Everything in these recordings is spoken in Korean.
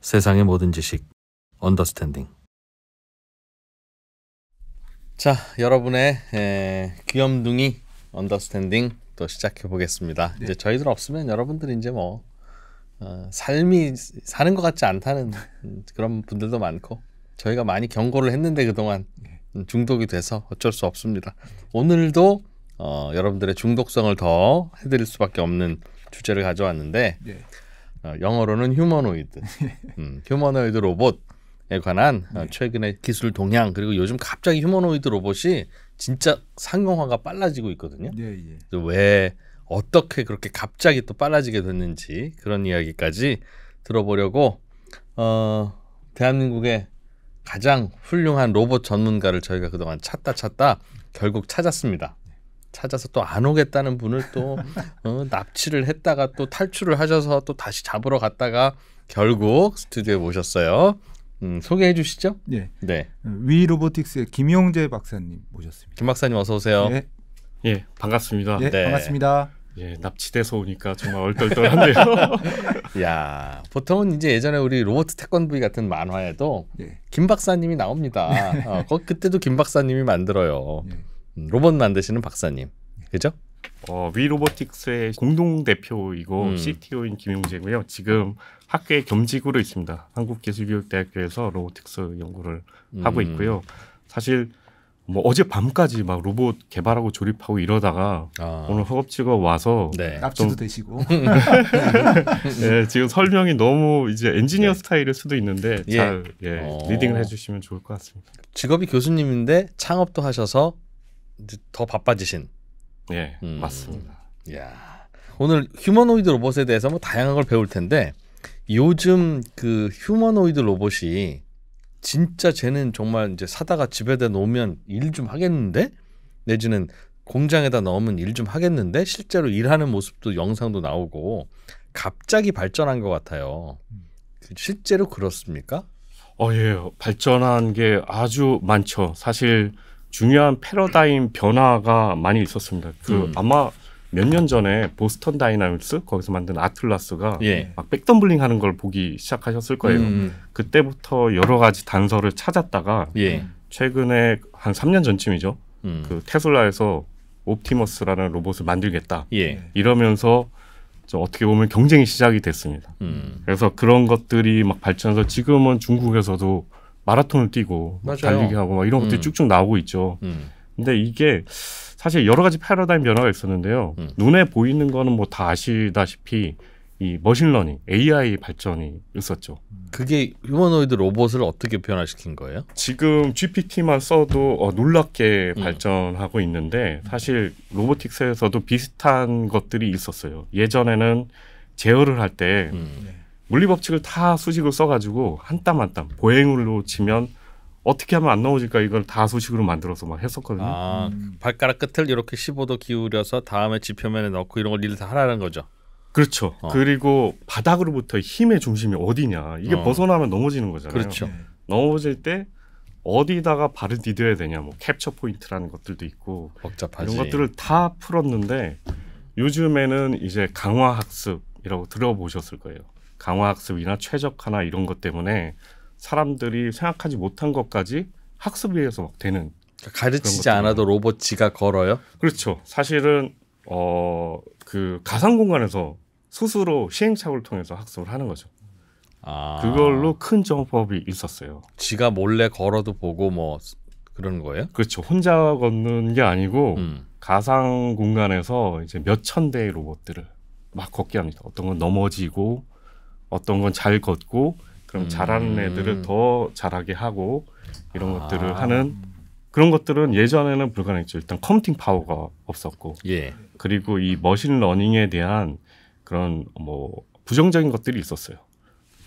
세상의 모든 지식 언더스탠딩. 자, 여러분의 귀염둥이 언더스탠딩 또 시작해 보겠습니다. 네. 이제 저희들 없으면 여러분들이 이제 뭐 삶이 사는 것 같지 않다는 그런 분들도 많고, 저희가 많이 경고를 했는데 그동안 중독이 돼서 어쩔 수 없습니다. 오늘도 여러분들의 중독성을 더 해드릴 수밖에 없는 주제를 가져왔는데, 네. 영어로는 휴머노이드, 휴머노이드 로봇에 관한 최근의 기술 동향, 그리고 요즘 갑자기 휴머노이드 로봇이 진짜 상용화가 빨라지고 있거든요. 예. 왜 어떻게 그렇게 갑자기 또 빨라지게 됐는지 그런 이야기까지 들어보려고 대한민국의 가장 훌륭한 로봇 전문가를 저희가 그동안 찾다 결국 찾았습니다. 찾아서 또 안 오겠다는 분을 또 납치를 했다가 또 탈출을 하셔서 또 다시 잡으러 갔다가 결국 스튜디오에 모셨어요. 소개해 주시죠. 네. 네. 위로보틱스의 김용재 박사님 모셨습니다. 김 박사님 어서 오세요. 네. 예, 반갑습니다. 네, 반갑습니다. 예, 납치돼서 오니까 정말 얼떨떨한데요. 야, 보통은 이제 예전에 우리 로버트 태권브이 같은 만화에도 네. 김 박사님이 나옵니다. 그때도 김 박사님이 만들어요. 네. 로봇 만드시는 박사님, 그죠? 위로보틱스의 공동 대표이고 CTO인 김용재고요. 지금 학교에 겸직으로 있습니다. 한국기술교육대학교에서 로보틱스 연구를 하고 있고요. 사실 뭐 어제 밤까지 막 로봇 개발하고 조립하고 이러다가 오늘 허겁지겁 와서 네. 납치도 되시고. 네, 지금 설명이 너무 이제 엔지니어 네. 스타일일 수도 있는데 잘 리딩을 해주시면 좋을 것 같습니다. 직업이 교수님인데 창업도 하셔서 더 바빠지신. 예, 맞습니다. 야, 오늘 휴머노이드 로봇에 대해서 뭐 다양한 걸 배울 텐데, 요즘 그 휴머노이드 로봇이 진짜 쟤는 정말 이제 사다가 집에다 놓으면 일 좀 하겠는데, 내지는 공장에다 넣으면 일 좀 하겠는데, 실제로 일하는 모습도 영상도 나오고 갑자기 발전한 것 같아요. 실제로 그렇습니까? 예, 발전한 게 아주 많죠. 사실 중요한 패러다임 변화가 많이 있었습니다. 아마 몇 년 전에 보스턴 다이나믹스 거기서 만든 아틀라스가 막 백덤블링 하는 걸 보기 시작하셨을 거예요. 그때부터 여러 가지 단서를 찾았다가 최근에 한 3년 전쯤이죠. 그 테슬라에서 옵티머스라는 로봇을 만들겠다. 이러면서 좀 어떻게 보면 경쟁이 시작이 됐습니다. 그래서 그런 것들이 막 발전해서 지금은 중국에서도 마라톤을 뛰고 달리기 하고 막 이런 것들이 쭉쭉 나오고 있죠. 근데 이게 사실 여러 가지 패러다임 변화가 있었는데요. 눈에 보이는 거는 뭐 다 아시다시피 이 머신러닝, AI 발전이 있었죠. 그게 휴머노이드 로봇을 어떻게 변화시킨 거예요? 지금 GPT만 써도 놀랍게 발전하고 있는데, 사실 로보틱스에서도 비슷한 것들이 있었어요. 예전에는 제어를 할 때 물리법칙을 다 수식을 써가지고 한 땀 한 땀 보행으로 치면 어떻게 하면 안 넘어질까, 이걸 다 수식으로 만들어서 막 했었거든요. 발가락 끝을 이렇게 15도 기울여서 다음에 지표면에 넣고 이런 걸 일을 다 하라는 거죠. 그렇죠. 그리고 바닥으로부터 힘의 중심이 어디냐, 이게 벗어나면 넘어지는 거잖아요. 그렇죠. 넘어질 때 어디다가 발을 디뎌야 되냐, 뭐 캡처 포인트라는 것들도 있고 복잡하지. 이런 것들을 다 풀었는데, 요즘에는 이제 강화학습이라고 들어보셨을 거예요. 강화학습이나 최적화나 이런 것 때문에 사람들이 생각하지 못한 것까지 학습에 의해서 막 되는. 가르치지 않아도 로봇 지가 걸어요? 그렇죠. 사실은 그 가상 공간에서 스스로 시행착오를 통해서 학습을 하는 거죠. 그걸로 큰 정법이 있었어요. 지가 몰래 걸어도 보고 뭐 그런 거예요? 그렇죠. 혼자 걷는 게 아니고 가상 공간에서 이제 몇천 대의 로봇들을 막 걷게 합니다. 어떤 건 넘어지고 어떤 건 잘 걷고, 그럼 잘하는 애들을 더 잘하게 하고, 이런 것들을 하는, 그런 것들은 예전에는 불가능했죠. 일단 컴퓨팅 파워가 없었고, 그리고 이 머신러닝에 대한 그런 뭐 부정적인 것들이 있었어요.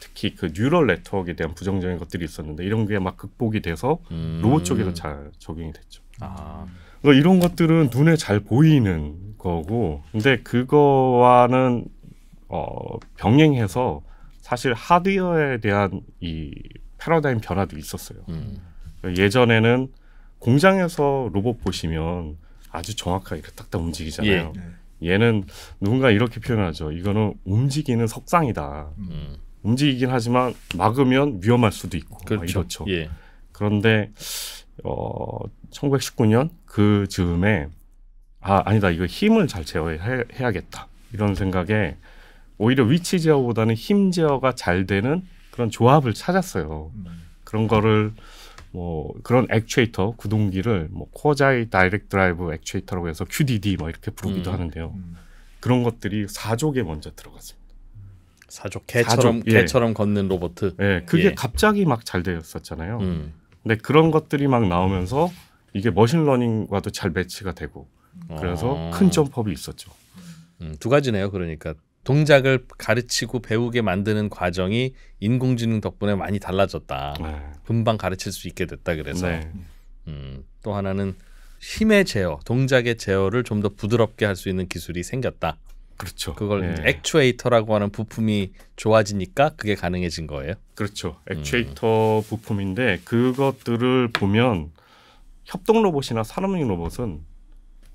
특히 그 뉴럴 네트워크에 대한 부정적인 것들이 있었는데, 이런 게 막 극복이 돼서 로봇 쪽에서 잘 적용이 됐죠. 그러니까 이런 것들은 눈에 잘 보이는 거고, 근데 그거와는 병행해서 사실 하드웨어에 대한 이 패러다임 변화도 있었어요. 예전에는 공장에서 로봇 보시면 아주 정확하게 딱딱 움직이잖아요. 얘는 누군가 이렇게 표현하죠. 이거는 움직이는 석상이다. 움직이긴 하지만 막으면 위험할 수도 있고 그렇죠. 이렇죠. 예. 그런데 1919년 그 즈음에 아니다 이거 힘을 잘 제어해야겠다 이런 생각에 오히려 위치 제어보다는 힘 제어가 잘 되는 그런 조합을 찾았어요. 그런 거를 뭐 그런 액추에이터 구동기를 뭐 쿼자이 다이렉트 드라이브 액추에이터라고 해서 QDD 뭐 이렇게 부르기도 하는데요. 그런 것들이 4족에 먼저 들어갔습니다. 사족 개처럼 걷는 로봇. 예, 그게 예. 갑자기 막 잘 되었었잖아요. 근데 그런 것들이 막 나오면서 이게 머신러닝과도 잘 매치가 되고 그래서 큰 점프업이 있었죠. 두 가지네요. 그러니까 동작을 가르치고 배우게 만드는 과정이 인공지능 덕분에 많이 달라졌다. 네. 금방 가르칠 수 있게 됐다. 그래서 네. 또 하나는 힘의 제어, 동작의 제어를 좀 더 부드럽게 할 수 있는 기술이 생겼다. 그렇죠. 그걸 네. 액추에이터라고 하는 부품이 좋아지니까 그게 가능해진 거예요. 그렇죠. 액추에이터 부품인데 그것들을 보면 협동 로봇이나 산업용 로봇은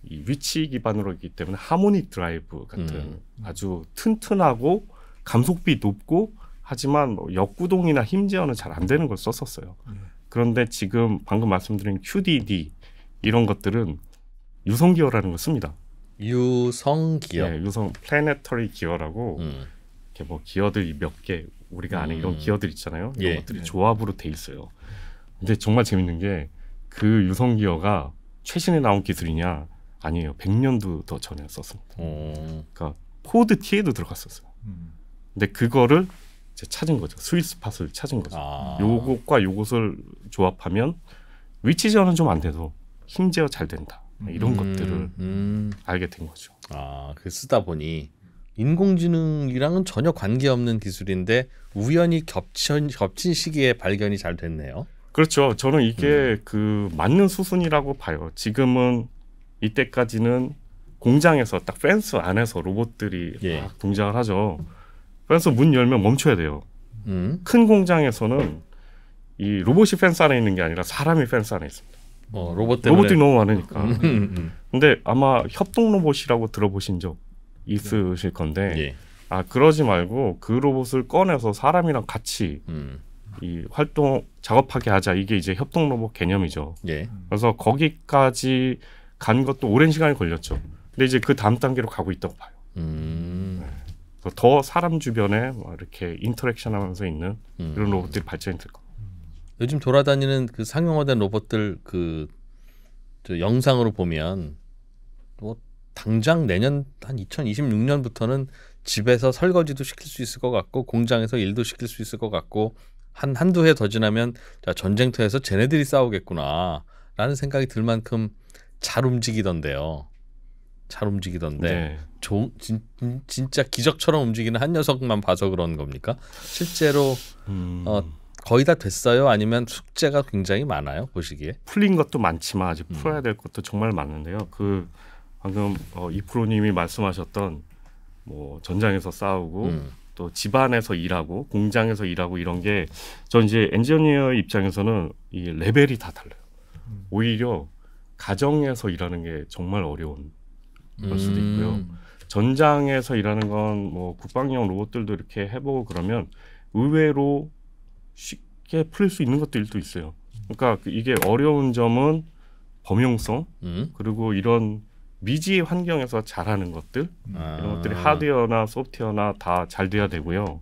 이 위치 기반으로이기 때문에 하모닉 드라이브 같은 아주 튼튼하고 감속비 높고 하지만 뭐 역구동이나 힘 제어는 잘 안 되는 걸 썼었어요. 그런데 지금 방금 말씀드린 QDD 이런 것들은 유성 기어라는 걸 씁니다. 유성 기어. 네, 유성 플래네터리 기어라고 이렇게 뭐 기어들이 몇 개 우리가 아는 이런 기어들 있잖아요. 이런 예. 것들이 조합으로 돼 있어요. 근데 정말 재밌는 게 그 유성 기어가 최신에 나온 기술이냐? 아니에요. 100년도 더 전에 썼습니다. 그러니까 포드 T에도 들어갔었어요. 근데 그거를 이제 찾은 거죠. 스위스팟을 찾은 거죠. 요것과 요것을 조합하면 위치 제어는 좀 안 돼도 힘 제어 잘 된다. 이런 것들을 알게 된 거죠. 그 쓰다 보니 인공지능이랑은 전혀 관계없는 기술인데 우연히 겹친 시기에 발견이 잘 됐네요. 그렇죠. 저는 이게 그 맞는 수순이라고 봐요. 지금은 이때까지는 공장에서 딱 펜스 안에서 로봇들이 막 동작을 하죠. 펜스 문 열면 멈춰야 돼요. 큰 공장에서는 이 로봇이 펜스 안에 있는 게 아니라 사람이 펜스 안에 있습니다. 로봇들이 너무 많으니까. 근데 아마 협동 로봇이라고 들어보신 적 있으실 건데 그러지 말고 그 로봇을 꺼내서 사람이랑 같이 이 활동 작업하게 하자. 이게 이제 협동 로봇 개념이죠. 그래서 거기까지 간 것도 오랜 시간이 걸렸죠. 근데 이제 그 다음 단계로 가고 있다고 봐요. 더 사람 주변에 뭐 이렇게 인터랙션하면서 있는 이런 로봇들이 발전이 될 겁니다. 요즘 돌아다니는 그 상용화된 로봇들 저 영상으로 보면 뭐 당장 내년 한 2026년부터는 집에서 설거지도 시킬 수 있을 것 같고 공장에서 일도 시킬 수 있을 것 같고 한두 해 더 지나면 자, 전쟁터에서 쟤네들이 싸우겠구나라는 생각이 들 만큼 잘 움직이던데요. 잘 움직이던데 진짜 기적처럼 움직이는 한 녀석만 봐서 그런 겁니까? 실제로 거의 다 됐어요? 아니면 숙제가 굉장히 많아요? 보시기에? 풀린 것도 많지만 아직 풀어야 될 것도 정말 많은데요. 그 방금 이프로님이 말씀하셨던 뭐 전장에서 싸우고 또 집안에서 일하고 공장에서 일하고 이런 게 전 이제 엔지니어 입장에서는 이 레벨이 다 달라요. 오히려 가정에서 일하는 게 정말 어려운 걸 수도 있고요. 전장에서 일하는 건 뭐 국방용 로봇들도 이렇게 해보고 그러면 의외로 쉽게 풀릴 수 있는 것들도 있어요. 그러니까 이게 어려운 점은 범용성 그리고 이런 미지 환경에서 잘하는 것들 이런 것들이 하드웨어나 소프트웨어나 다 잘 돼야 되고요.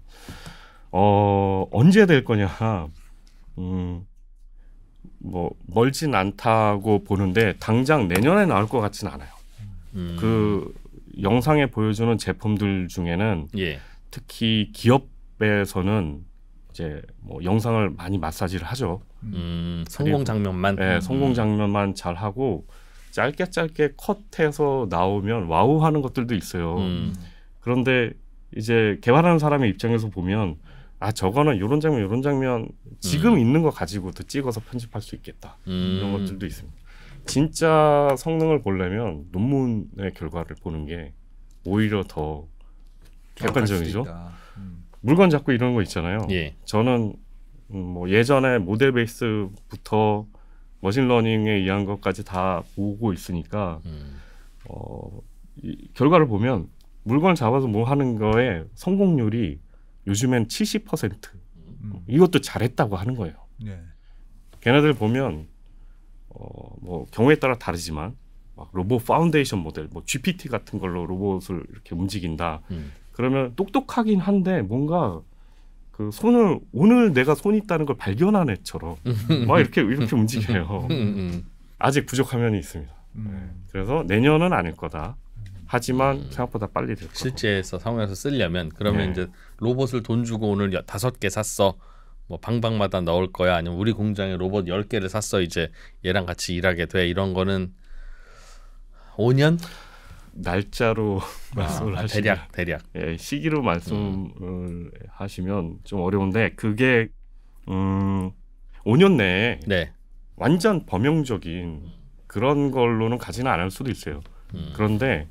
언제 될 거냐 뭐 멀진 않다고 보는데 당장 내년에 나올 것 같지는 않아요. 그 영상에 보여주는 제품들 중에는 특히 기업에서는 이제 뭐 영상을 많이 마사지를 하죠. 성공 장면만. 네, 성공 장면만 잘 하고 짧게 컷해서 나오면 와우하는 것들도 있어요. 그런데 이제 개발하는 사람의 입장에서 보면 저거는 이런 장면 지금 있는 거 가지고도 찍어서 편집할 수 있겠다. 이런 것들도 있습니다. 진짜 성능을 보려면 논문의 결과를 보는 게 오히려 더 객관적이죠. 물건 잡고 이런 거 있잖아요. 저는 뭐 예전에 모델 베이스부터 머신러닝에 의한 것까지 다 보고 있으니까 이 결과를 보면 물건을 잡아서 뭐 하는 거에 성공률이 요즘엔 70%. 음. 이것도 잘했다고 하는 거예요. 네. 걔네들 보면 뭐 경우에 따라 다르지만 막 로봇 파운데이션 모델, 뭐 GPT 같은 걸로 로봇을 이렇게 움직인다. 그러면 똑똑하긴 한데 뭔가 그 손을 오늘 내가 손이 있다는 걸 발견한 애처럼 막 이렇게 움직여요. 아직 부족한 면이 있습니다. 그래서 내년은 아닐 거다. 하지만 생각보다 빨리 될 거다. 실제에서 상황에서 쓰려면 그러면 네. 이제 로봇을 돈 주고 오늘 5개 샀어. 뭐 방방마다 넣을 거야. 아니면 우리 공장에 로봇 10개를 샀어. 이제 얘랑 같이 일하게 돼. 이런 거는 5년? 날짜로 말씀을 하시면 대략. 예, 시기로 말씀을 하시면 좀 어려운데 그게 5년 내에 네. 완전 범용적인 그런 걸로는 가지는 않을 수도 있어요. 그런데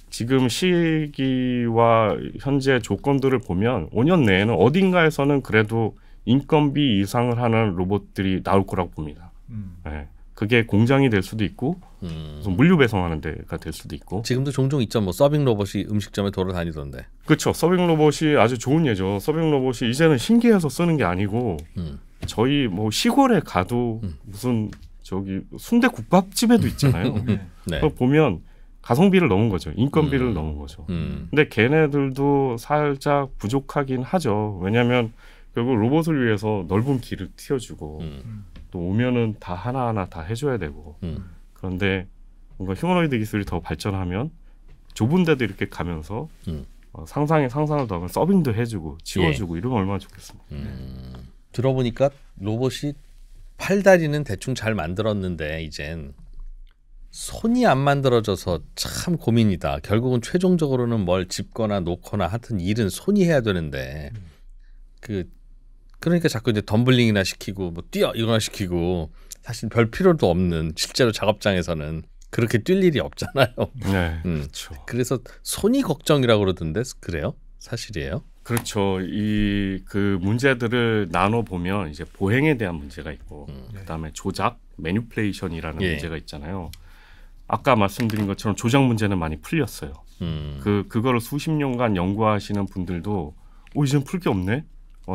지금 시기와 현재 조건들을 보면 5년 내에는 어딘가에서는 그래도 인건비 이상을 하는 로봇들이 나올 거라고 봅니다. 네. 그게 공장이 될 수도 있고 무슨 물류 배송하는 데가 될 수도 있고. 지금도 종종 있죠. 뭐 서빙 로봇이 음식점에 돌아다니던데. 그렇죠. 서빙 로봇이 아주 좋은 예죠. 서빙 로봇이 이제는 신기해서 쓰는 게 아니고 저희 뭐 시골에 가도 무슨 저기 순대국밥집에도 있잖아요. 네. 그거 보면 가성비를 넣은 거죠. 인건비를 넣은 거죠. 근데 걔네들도 살짝 부족하긴 하죠. 왜냐하면 결국 로봇을 위해서 넓은 길을 틔워주고 또 오면은 다 하나하나 다 해줘야 되고 그런데 뭔가 휴머노이드 기술이 더 발전하면 좁은 데도 이렇게 가면서 상상에 상상을 더하면 서빙도 해주고 치워주고 이러면 얼마나 좋겠습니까. 들어보니까 로봇이 팔다리는 대충 잘 만들었는데 이젠 손이 안 만들어져서 참 고민이다. 결국은 최종적으로는 뭘 짚거나 놓거나 하여튼 일은 손이 해야 되는데 그러니까 자꾸 이제 덤블링이나 시키고 뭐 뛰어 이거나 시키고 사실 별 필요도 없는 실제로 작업장에서는 그렇게 뛸 일이 없잖아요. 네, 그렇죠. 그래서 손이 걱정이라고 그러던데 그래요? 사실이에요? 그렇죠. 이 그 문제들을 나눠 보면 이제 보행에 대한 문제가 있고 그다음에 조작, 매니플레이션이라는 문제가 있잖아요. 아까 말씀드린 것처럼 조작 문제는 많이 풀렸어요. 그거를 수십 년간 연구하시는 분들도 이제는 풀 게 없네.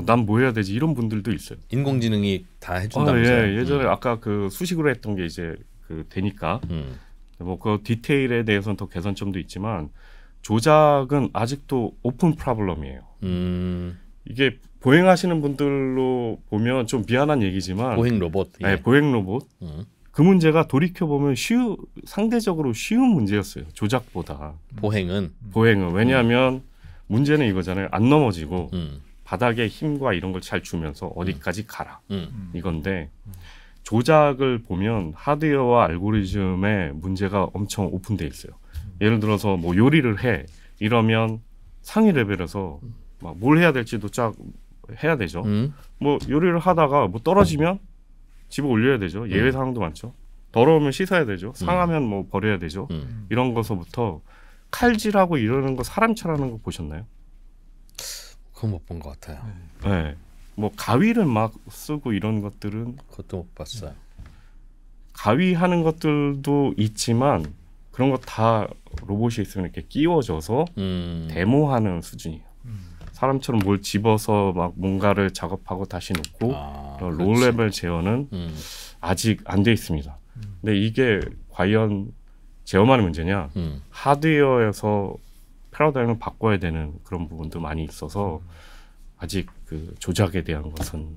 난 뭐 해야 되지? 이런 분들도 있어요. 인공지능이 다 해준다면서요? 예, 예전에 아까 그 수식으로 했던 게 이제 그 되니까 뭐 그 디테일에 대해서는 더 개선점도 있지만 조작은 아직도 오픈 프로블럼이에요. 이게 보행하시는 분들로 보면 좀 미안한 얘기지만 보행 로봇. 예. 네, 보행 로봇. 그 문제가 돌이켜 보면 상대적으로 쉬운 문제였어요. 조작보다. 보행은 왜냐하면 문제는 이거잖아요. 안 넘어지고 바닥에 힘과 이런 걸 잘 주면서 어디까지 가라 이건데 조작을 보면 하드웨어와 알고리즘의 문제가 엄청 오픈돼 있어요. 예를 들어서 뭐 요리를 해 이러면 상위 레벨에서 막 뭘 해야 될지도 쫙 해야 되죠. 뭐 요리를 하다가 뭐 떨어지면 집에 올려야 되죠. 예외 상황도 많죠. 더러우면 씻어야 되죠. 상하면 뭐 버려야 되죠. 이런 거서부터 칼질하고 이러는 거 사람 찰하는 거 보셨나요? 그건 못 본 것 같아요. 네. 뭐 가위를 막 쓰고 이런 것들은 그것도 못 봤어요. 가위 하는 것들도 있지만 그런 거 다 로봇이 있으면 이렇게 끼워져서 데모하는 수준이에요. 사람처럼 뭘 집어서 막 뭔가를 작업하고 다시 놓고 로우 레벨 제어는 아직 안 돼 있습니다. 근데 이게 과연 제어만의 문제냐? 하드웨어에서 패러다임을 바꿔야 되는 그런 부분도 많이 있어서 아직 그 조작에 대한 것은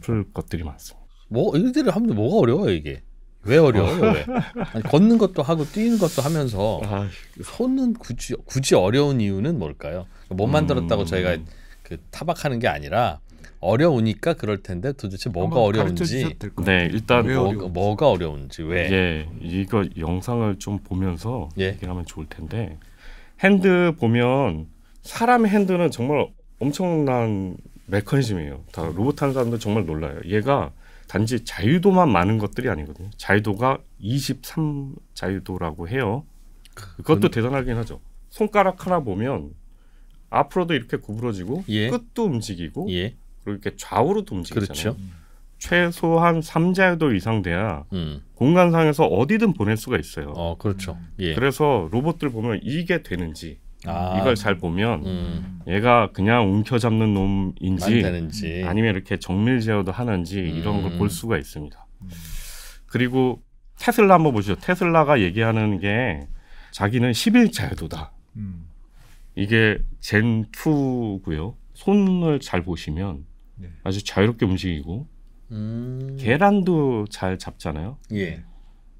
풀 것들이 많습니다. 뭐 이들을 하면 뭐가 어려워요 이게? 왜 어려워요? 왜? 아니, 걷는 것도 하고 뛰는 것도 하면서 손은 굳이 어려운 이유는 뭘까요? 못 만들었다고 저희가 그 타박하는 게 아니라 어려우니까 그럴 텐데 도대체 뭐가 어려운지. 네, 일단 뭐가 어려운지 왜? 예, 이거 영상을 좀 보면서 예. 얘기하면 좋을 텐데 핸드 보면 사람의 핸드는 정말 엄청난 메커니즘이에요. 다 로봇 하는 사람들 정말 놀라요. 얘가 단지 자유도만 많은 것들이 아니거든요. 자유도가 23 자유도라고 해요. 그것도 대단하긴 하죠. 손가락 하나 보면 앞으로도 이렇게 구부러지고 끝도 움직이고 그리고 이렇게 좌우로도 움직이잖아요. 그렇죠. 최소한 3자유도 이상 돼야 공간상에서 어디든 보낼 수가 있어요. 그렇죠. 그래서 로봇들 보면 이게 되는지 이걸 잘 보면 얘가 그냥 움켜잡는 놈인지 되는지 아니면 이렇게 정밀 제어도 하는지 이런 걸 볼 수가 있습니다. 그리고 테슬라 한번 보시죠. 테슬라가 얘기하는 게 자기는 11자유도다. 이게 젠2고요. 손을 잘 보시면 네. 아주 자유롭게 움직이고 계란도 잘 잡잖아요. 예.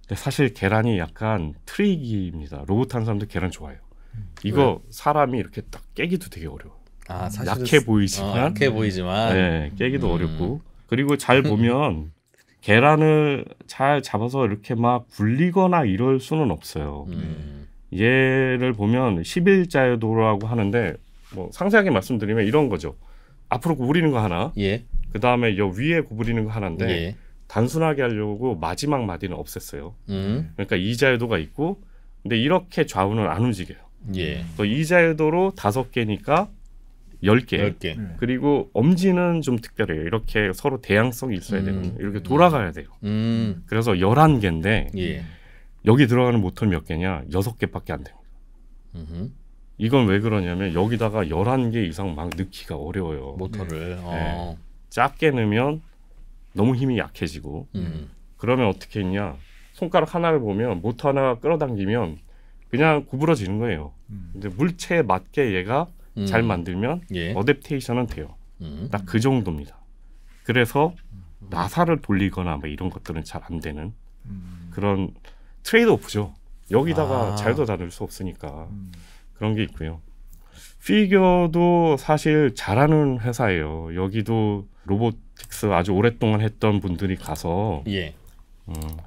근데 사실 계란이 약간 트릭입니다. 로봇 하는 사람들 계란 좋아해요. 이거 사람이 이렇게 딱 깨기도 되게 어려워요. 사실은 약해 보이지만 약해 보이지만 네, 깨기도 어렵고 그리고 잘 보면 계란을 잘 잡아서 이렇게 막 굴리거나 이럴 수는 없어요. 얘를 보면 11자유도라고 하는데 뭐 상세하게 말씀드리면 이런 거죠. 앞으로 구부리는 거 하나, 예. 그 다음에 여 위에 구부리는 거 하나인데 예. 단순하게 하려고 마지막 마디는 없앴어요. 음. 그러니까 이 자유도가 있고, 근데 이렇게 좌우는 안 움직여요. 예. 또 이 자유도로 5개니까 10개. 10개. 그리고 엄지는 좀 특별해요. 이렇게 서로 대항성이 있어야 되거든요. 이렇게 돌아가야 돼요. 그래서 11개인데 예. 여기 들어가는 모터는 몇 개냐? 6개밖에 안 됩니다. 이건 왜 그러냐면 여기다가 11개 이상 막 넣기가 어려워요. 모터를. 네. 작게 넣으면 너무 힘이 약해지고 그러면 어떻게 했냐? 손가락 하나를 보면 모터 하나 끌어당기면 그냥 구부러지는 거예요. 근데 물체에 맞게 얘가 잘 만들면 예. 어댑테이션은 돼요. 딱 그 정도입니다. 그래서 나사를 돌리거나 뭐 이런 것들은 잘 안 되는 그런 트레이드 오프죠. 여기다가 잘도 다룰 수 없으니까 그런 게 있고요. 피겨도 사실 잘하는 회사예요. 여기도 로보틱스 아주 오랫동안 했던 분들이 가서 예.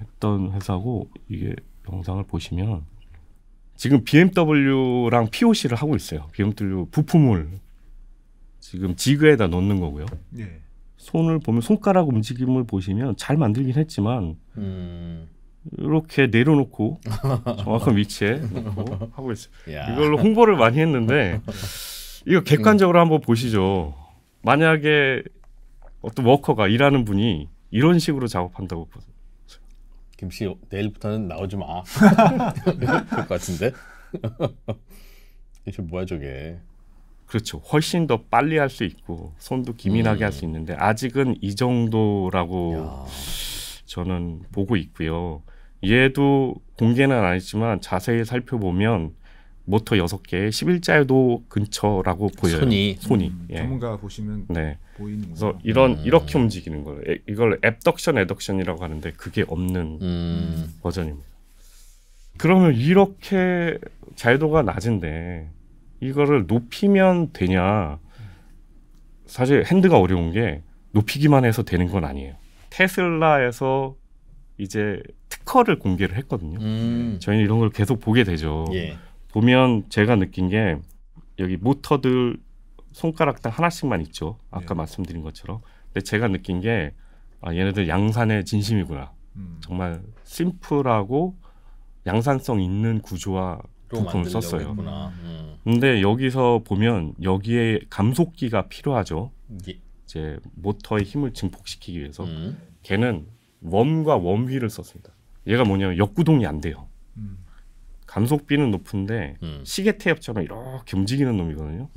했던 회사고 이게 영상을 보시면 지금 BMW랑 POC를 하고 있어요. BMW 부품을 지금 지그에다 넣는 거고요. 네. 손을 보면 손가락 움직임을 보시면 잘 만들긴 했지만 이렇게 내려놓고 정확한 위치에 놓고 하고 있어요. 야. 이걸로 홍보를 많이 했는데 이거 객관적으로 한번 보시죠. 만약에 어떤 워커가 일하는 분이 이런 식으로 작업한다고 보세요. 김씨 내일부터는 나오지 마. 그럴 것 같은데. 이게 뭐야 저게. 그렇죠. 훨씬 더 빨리 할 수 있고 손도 기민하게 할 수 있는데 아직은 이 정도라고 야. 저는 보고 있고요. 얘도 공개는 아니지만 자세히 살펴보면 모터 6개 11자유도 근처라고 보여요. 손이. 예. 전문가 보시면 네. 보이는 그래서 거죠. 이렇게 움직이는 거예요. 이걸 앱덕션, 애덕션이라고 하는데 그게 없는 버전입니다. 그러면 이렇게 자유도가 낮은데 이거를 높이면 되냐? 사실 핸드가 어려운 게 높이기만 해서 되는 건 아니에요. 테슬라에서 이제 특허를 공개를 했거든요. 저희는 이런 걸 계속 보게 되죠. 예. 보면 제가 느낀 게 여기 모터들 손가락당 하나씩만 있죠. 아까 네. 말씀드린 것처럼. 근데 제가 느낀 게 얘네들 양산의 진심이구나. 정말 심플하고 양산성 있는 구조와 부품을 썼어요. 근데 여기서 보면 여기에 감속기가 필요하죠. 예. 이제 모터의 힘을 증폭시키기 위해서 걔는 웜과 웜휠을 썼습니다. 얘가 뭐냐면 역구동이 안 돼요. 감속비는 높은데 시계 태엽처럼 이렇게 움직이는 놈이거든요.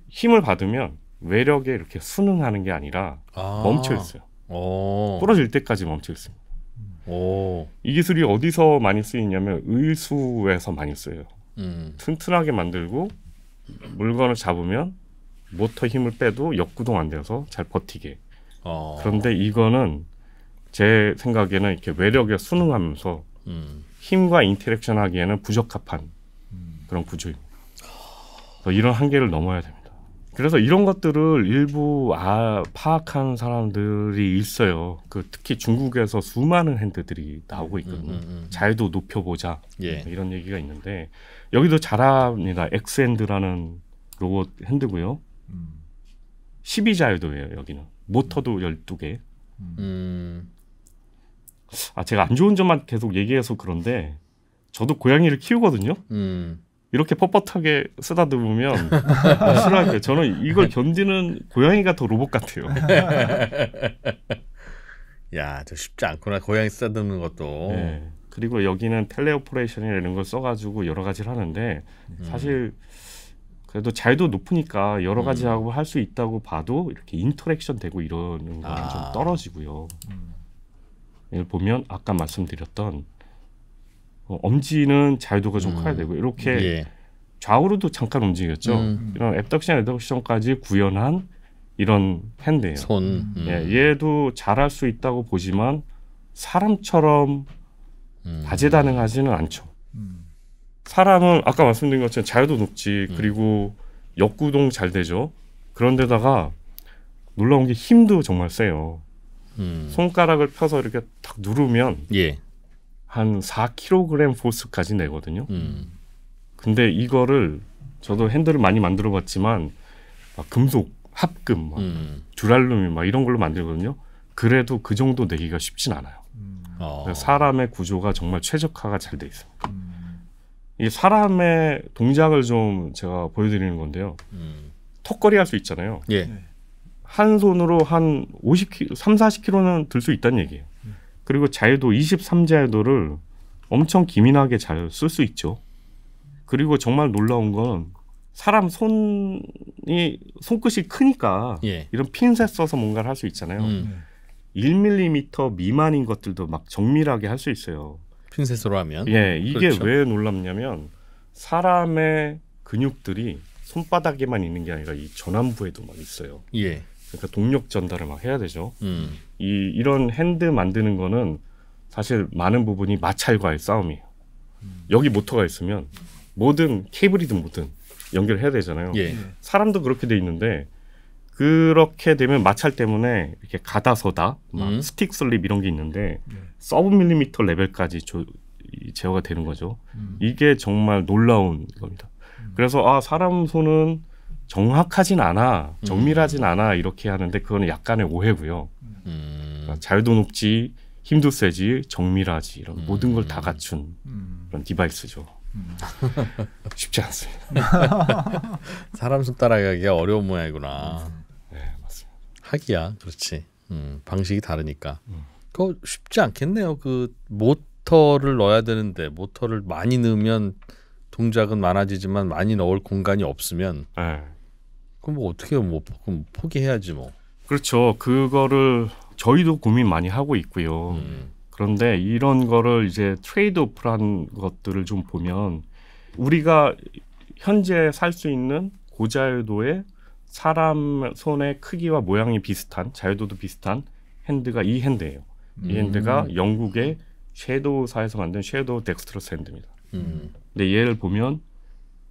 힘을 받으면 외력에 이렇게 순응하는 게 아니라 멈춰 있어요. 부러질 때까지 멈춰 있습니다. 이 기술이 어디서 많이 쓰이냐면 의수에서 많이 쓰여요. 튼튼하게 만들고 물건을 잡으면 모터 힘을 빼도 역구동 안 돼서 잘 버티게. 그런데 이거는 제 생각에는 이렇게 외력에 순응하면서 힘과 인터랙션 하기에는 부적합한 그런 구조입니다. 이런 한계를 넘어야 됩니다. 그래서 이런 것들을 일부 파악한 사람들이 있어요. 특히 중국에서 수많은 핸드들이 나오고 있거든요. 자유도 높여보자 예. 이런 얘기가 있는데 여기도 잘합니다. 엑스핸드라는 로봇 핸드고요. 12자유도예요. 여기는 모터도 12개. 제가 안 좋은 점만 계속 얘기해서 그런데 저도 고양이를 키우거든요. 이렇게 뻣뻣하게 쓰다듬으면 싫어할 거예요. 저는 이걸 견디는 고양이가 더 로봇 같아요. 야, 저 쉽지 않구나. 고양이 쓰다듬는 것도. 네. 그리고 여기는 텔레오퍼레이션이나 이런 걸 써가지고 여러 가지를 하는데 사실 그래도 잘도 높으니까 여러 가지 하고 할 수 있다고 봐도 이렇게 인터랙션 되고 이러는 건 좀 떨어지고요. 예를 보면 아까 말씀드렸던 엄지는 자유도가 좀 커야 되고 이렇게 예. 좌우로도 잠깐 움직였죠. 이런 애덕션, 애덕션까지 구현한 이런 핸드예요. 손. 예, 얘도 잘할 수 있다고 보지만 사람처럼 다재다능하지는 않죠. 사람은 아까 말씀드린 것처럼 자유도 높지. 그리고 역구동 잘 되죠. 그런데다가 놀라운 게 힘도 정말 세요. 손가락을 펴서 이렇게 탁 누르면 예. 한 4kg 포스까지 내거든요. 근데 이거를 저도 핸들을 많이 만들어봤지만 막 금속, 합금, 막 듀랄루미 막 이런 걸로 만들거든요. 그래도 그 정도 내기가 쉽진 않아요. 사람의 구조가 정말 최적화가 잘 돼 있어요. 이 사람의 동작을 좀 제가 보여드리는 건데요. 턱걸이 할 수 있잖아요. 예. 한 손으로 한 50kg, 3, 40kg는 들 수 있다는 얘기예요. 그리고 자유도 23자유도를 엄청 기민하게 잘 쓸 수 있죠. 그리고 정말 놀라운 건 사람 손끝이 크니까 예. 이런 핀셋 써서 뭔가를 할 수 있잖아요. 1mm 미만인 것들도 막 정밀하게 할 수 있어요. 핀셋으로 하면. 예, 이게 그렇죠. 왜 놀랍냐면 사람의 근육들이 손바닥에만 있는 게 아니라 이 전완부에도 막 있어요. 예. 그러니까 동력 전달을 막 해야 되죠. 이런 핸드 만드는 거는 사실 많은 부분이 마찰과의 싸움이에요. 여기 모터가 있으면 뭐든 케이블이든 뭐든 연결해야 되잖아요. 예. 사람도 그렇게 돼 있는데 그렇게 되면 마찰 때문에 이렇게 가다서다 막 스틱 슬립 이런 게 있는데 서브 밀리미터 레벨까지 제어가 되는 거죠. 이게 정말 놀라운 겁니다. 그래서 사람 손은 정확하진 않아, 정밀하진 않아 이렇게 하는데 그거는 약간의 오해고요. 그러니까 자유도 높지, 힘도 세지, 정밀하지 이런 모든 걸 다 갖춘 그런 디바이스죠. 쉽지 않습니다. 사람 손 따라가기가 어려운 모양이구나. 네, 맞습니다. 하기야, 그렇지. 방식이 다르니까. 그거 쉽지 않겠네요. 그 모터를 넣어야 되는데 모터를 많이 넣으면 동작은 많아지지만 많이 넣을 공간이 없으면 네. 그럼 뭐 어떻게 해요? 뭐 그럼 포기해야지 뭐. 그렇죠. 그거를 저희도 고민 많이 하고 있고요. 그런데 이런 거를 이제 트레이드 오프란 것들을 좀 보면 우리가 현재 살 수 있는 고자유도의 사람 손의 크기와 모양이 비슷한 자유도도 비슷한 핸드가 이 핸드예요. 이 핸드가 영국의 섀도우사에서 만든 섀도우 덱스트러스 핸드입니다. 근데 얘를 보면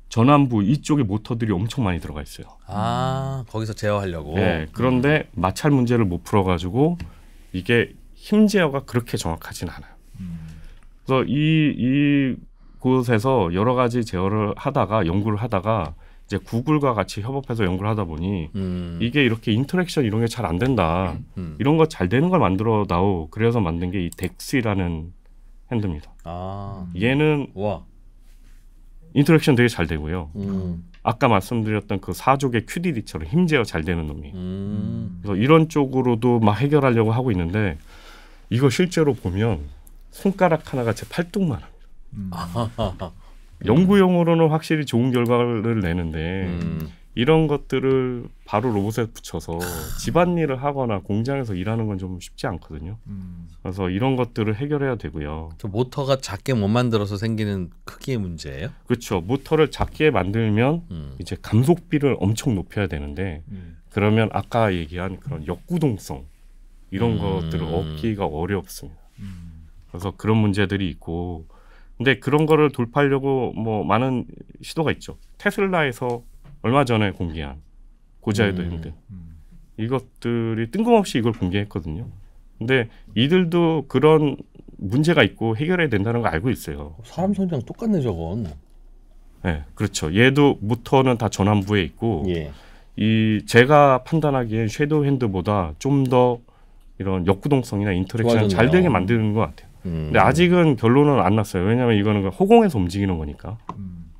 전완부 이쪽에 모터들이 엄청 많이 들어가 있어요. 거기서 제어하려고. 네, 그런데 마찰 문제를 못 풀어가지고 이게 힘 제어가 그렇게 정확하진 않아요. 그래서 이 곳에서 여러 가지 제어를 하다가 연구를 하다가 이제 구글과 같이 협업해서 연구를 하다 보니 이게 이렇게 인터랙션 이런 게 잘 안 된다. 이런 거 잘 되는 걸 만들어 나오. 그래서 만든 게 이 덱스라는 핸드입니다. 얘는 와. 인터랙션 되게 잘 되고요. 아까 말씀드렸던 그 사족의 QDD처럼 힘 제어 잘 되는 놈이. 그래서 이런 쪽으로도 막 해결하려고 하고 있는데 이거 실제로 보면 손가락 하나가 제 팔뚝만 합니다. 연구용으로는 확실히 좋은 결과를 내는데 이런 것들을 바로 로봇에 붙여서 집안일을 하거나 공장에서 일하는 건 좀 쉽지 않거든요. 그래서 이런 것들을 해결해야 되고요. 저 모터가 작게 못 만들어서 생기는 크기의 문제예요? 그렇죠. 모터를 작게 만들면 이제 감속비를 엄청 높여야 되는데 그러면 아까 얘기한 그런 역구동성 이런 것들을 얻기가 어렵습니다. 그래서 그런 문제들이 있고 근데 그런 거를 돌파하려고 뭐 많은 시도가 있죠. 테슬라에서 얼마 전에 공개한 고자유도 핸드 이것들이 뜬금없이 이걸 공개했거든요. 근데 이들도 그런 문제가 있고 해결해야 된다는 걸 알고 있어요. 사람 손이랑 똑같네 저건. 네, 그렇죠. 얘도 모터는 다 전완부에 있고 예. 이 제가 판단하기엔 섀도우 핸드보다 좀 더 이런 역구동성이나 인터랙션 잘 되게 만드는 것 같아요. 근데 아직은 결론은 안 났어요. 왜냐하면 이거는 호공에서 움직이는 거니까.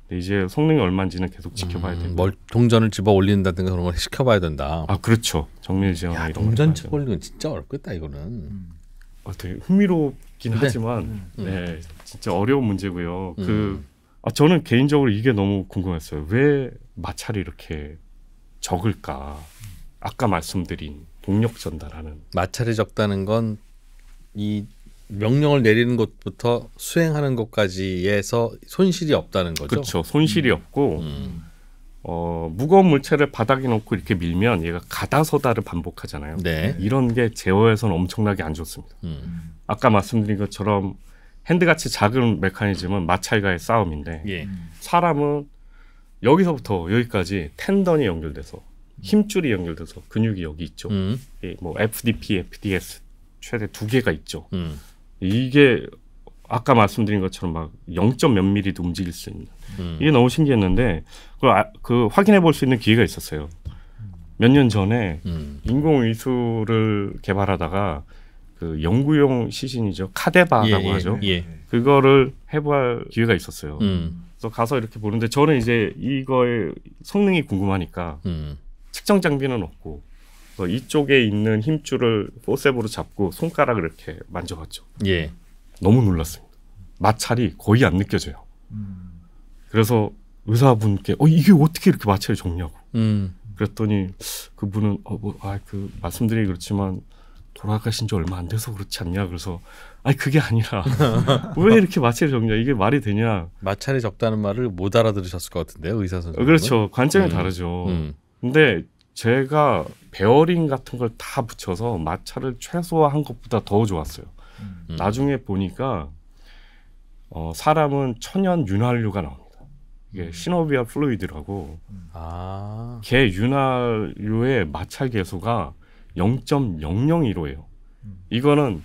근데 이제 성능이 얼마인지는 계속 지켜봐야 돼요. 뭘 동전을 집어 올린다든가 그런 걸 시켜봐야 된다. 그렇죠. 정밀 제어나 이런 동전 집어 올리는 건 진짜 어렵겠다 이거는. 되게 흥미롭 어렵긴 하지만 네, 진짜 어려운 문제고요. 저는 개인적으로 이게 너무 궁금했어요. 왜 마찰이 이렇게 적을까? 아까 말씀드린 동력 전달하는 마찰이 적다는 건 이 명령을 내리는 것부터 수행하는 것까지에서 손실이 없다는 거죠. 그렇죠. 손실이 없고 무거운 물체를 바닥에 놓고 이렇게 밀면 얘가 가다서다를 반복하잖아요. 네. 이런 게 제어에서는 엄청나게 안 좋습니다. 아까 말씀드린 것처럼 핸드같이 작은 메커니즘은 마찰과의 싸움인데 예. 사람은 여기서부터 여기까지 텐던이 연결돼서 힘줄이 연결돼서 근육이 여기 있죠. 뭐 FDP, FDS 최대 2개가 있죠. 이게 아까 말씀드린 것처럼 막 0점 몇 미리도 움직일 수 있는 이게 너무 신기했는데 그 확인해 볼 수 있는 기회가 있었어요. 몇 년 전에 인공위수를 개발하다가 그 연구용 시신이죠. 카데바라고 하죠. 그거를 해볼 기회가 있었어요. 그래서 가서 이렇게 보는데 저는 이제 이거의 성능이 궁금하니까 측정 장비는 없고 이쪽에 있는 힘줄을 포셉으로 잡고 손가락을 이렇게 만져봤죠. 예. 너무 놀랐습니다. 마찰이 거의 안 느껴져요. 그래서 의사분께 이게 어떻게 이렇게 마찰이 적냐고. 그랬더니 그분은 그 말씀드리기 그렇지만 돌아가신 지 얼마 안 돼서 그렇지 않냐. 그래서 그게 아니라 왜 이렇게 마찰이 적냐. 이게 말이 되냐. 마찰이 적다는 말을 못 알아들으셨을 것 같은데요. 의사 선생님. 그렇죠. 관점이 다르죠. 근데 제가 베어링 같은 걸 다 붙여서 마찰을 최소화한 것보다 더 좋았어요. 나중에 보니까 사람은 천연 윤활유가 나옵니다. 이게 시노비아 플루이드라고 개 윤활유의 마찰 계수가 0.001호예요. 이거는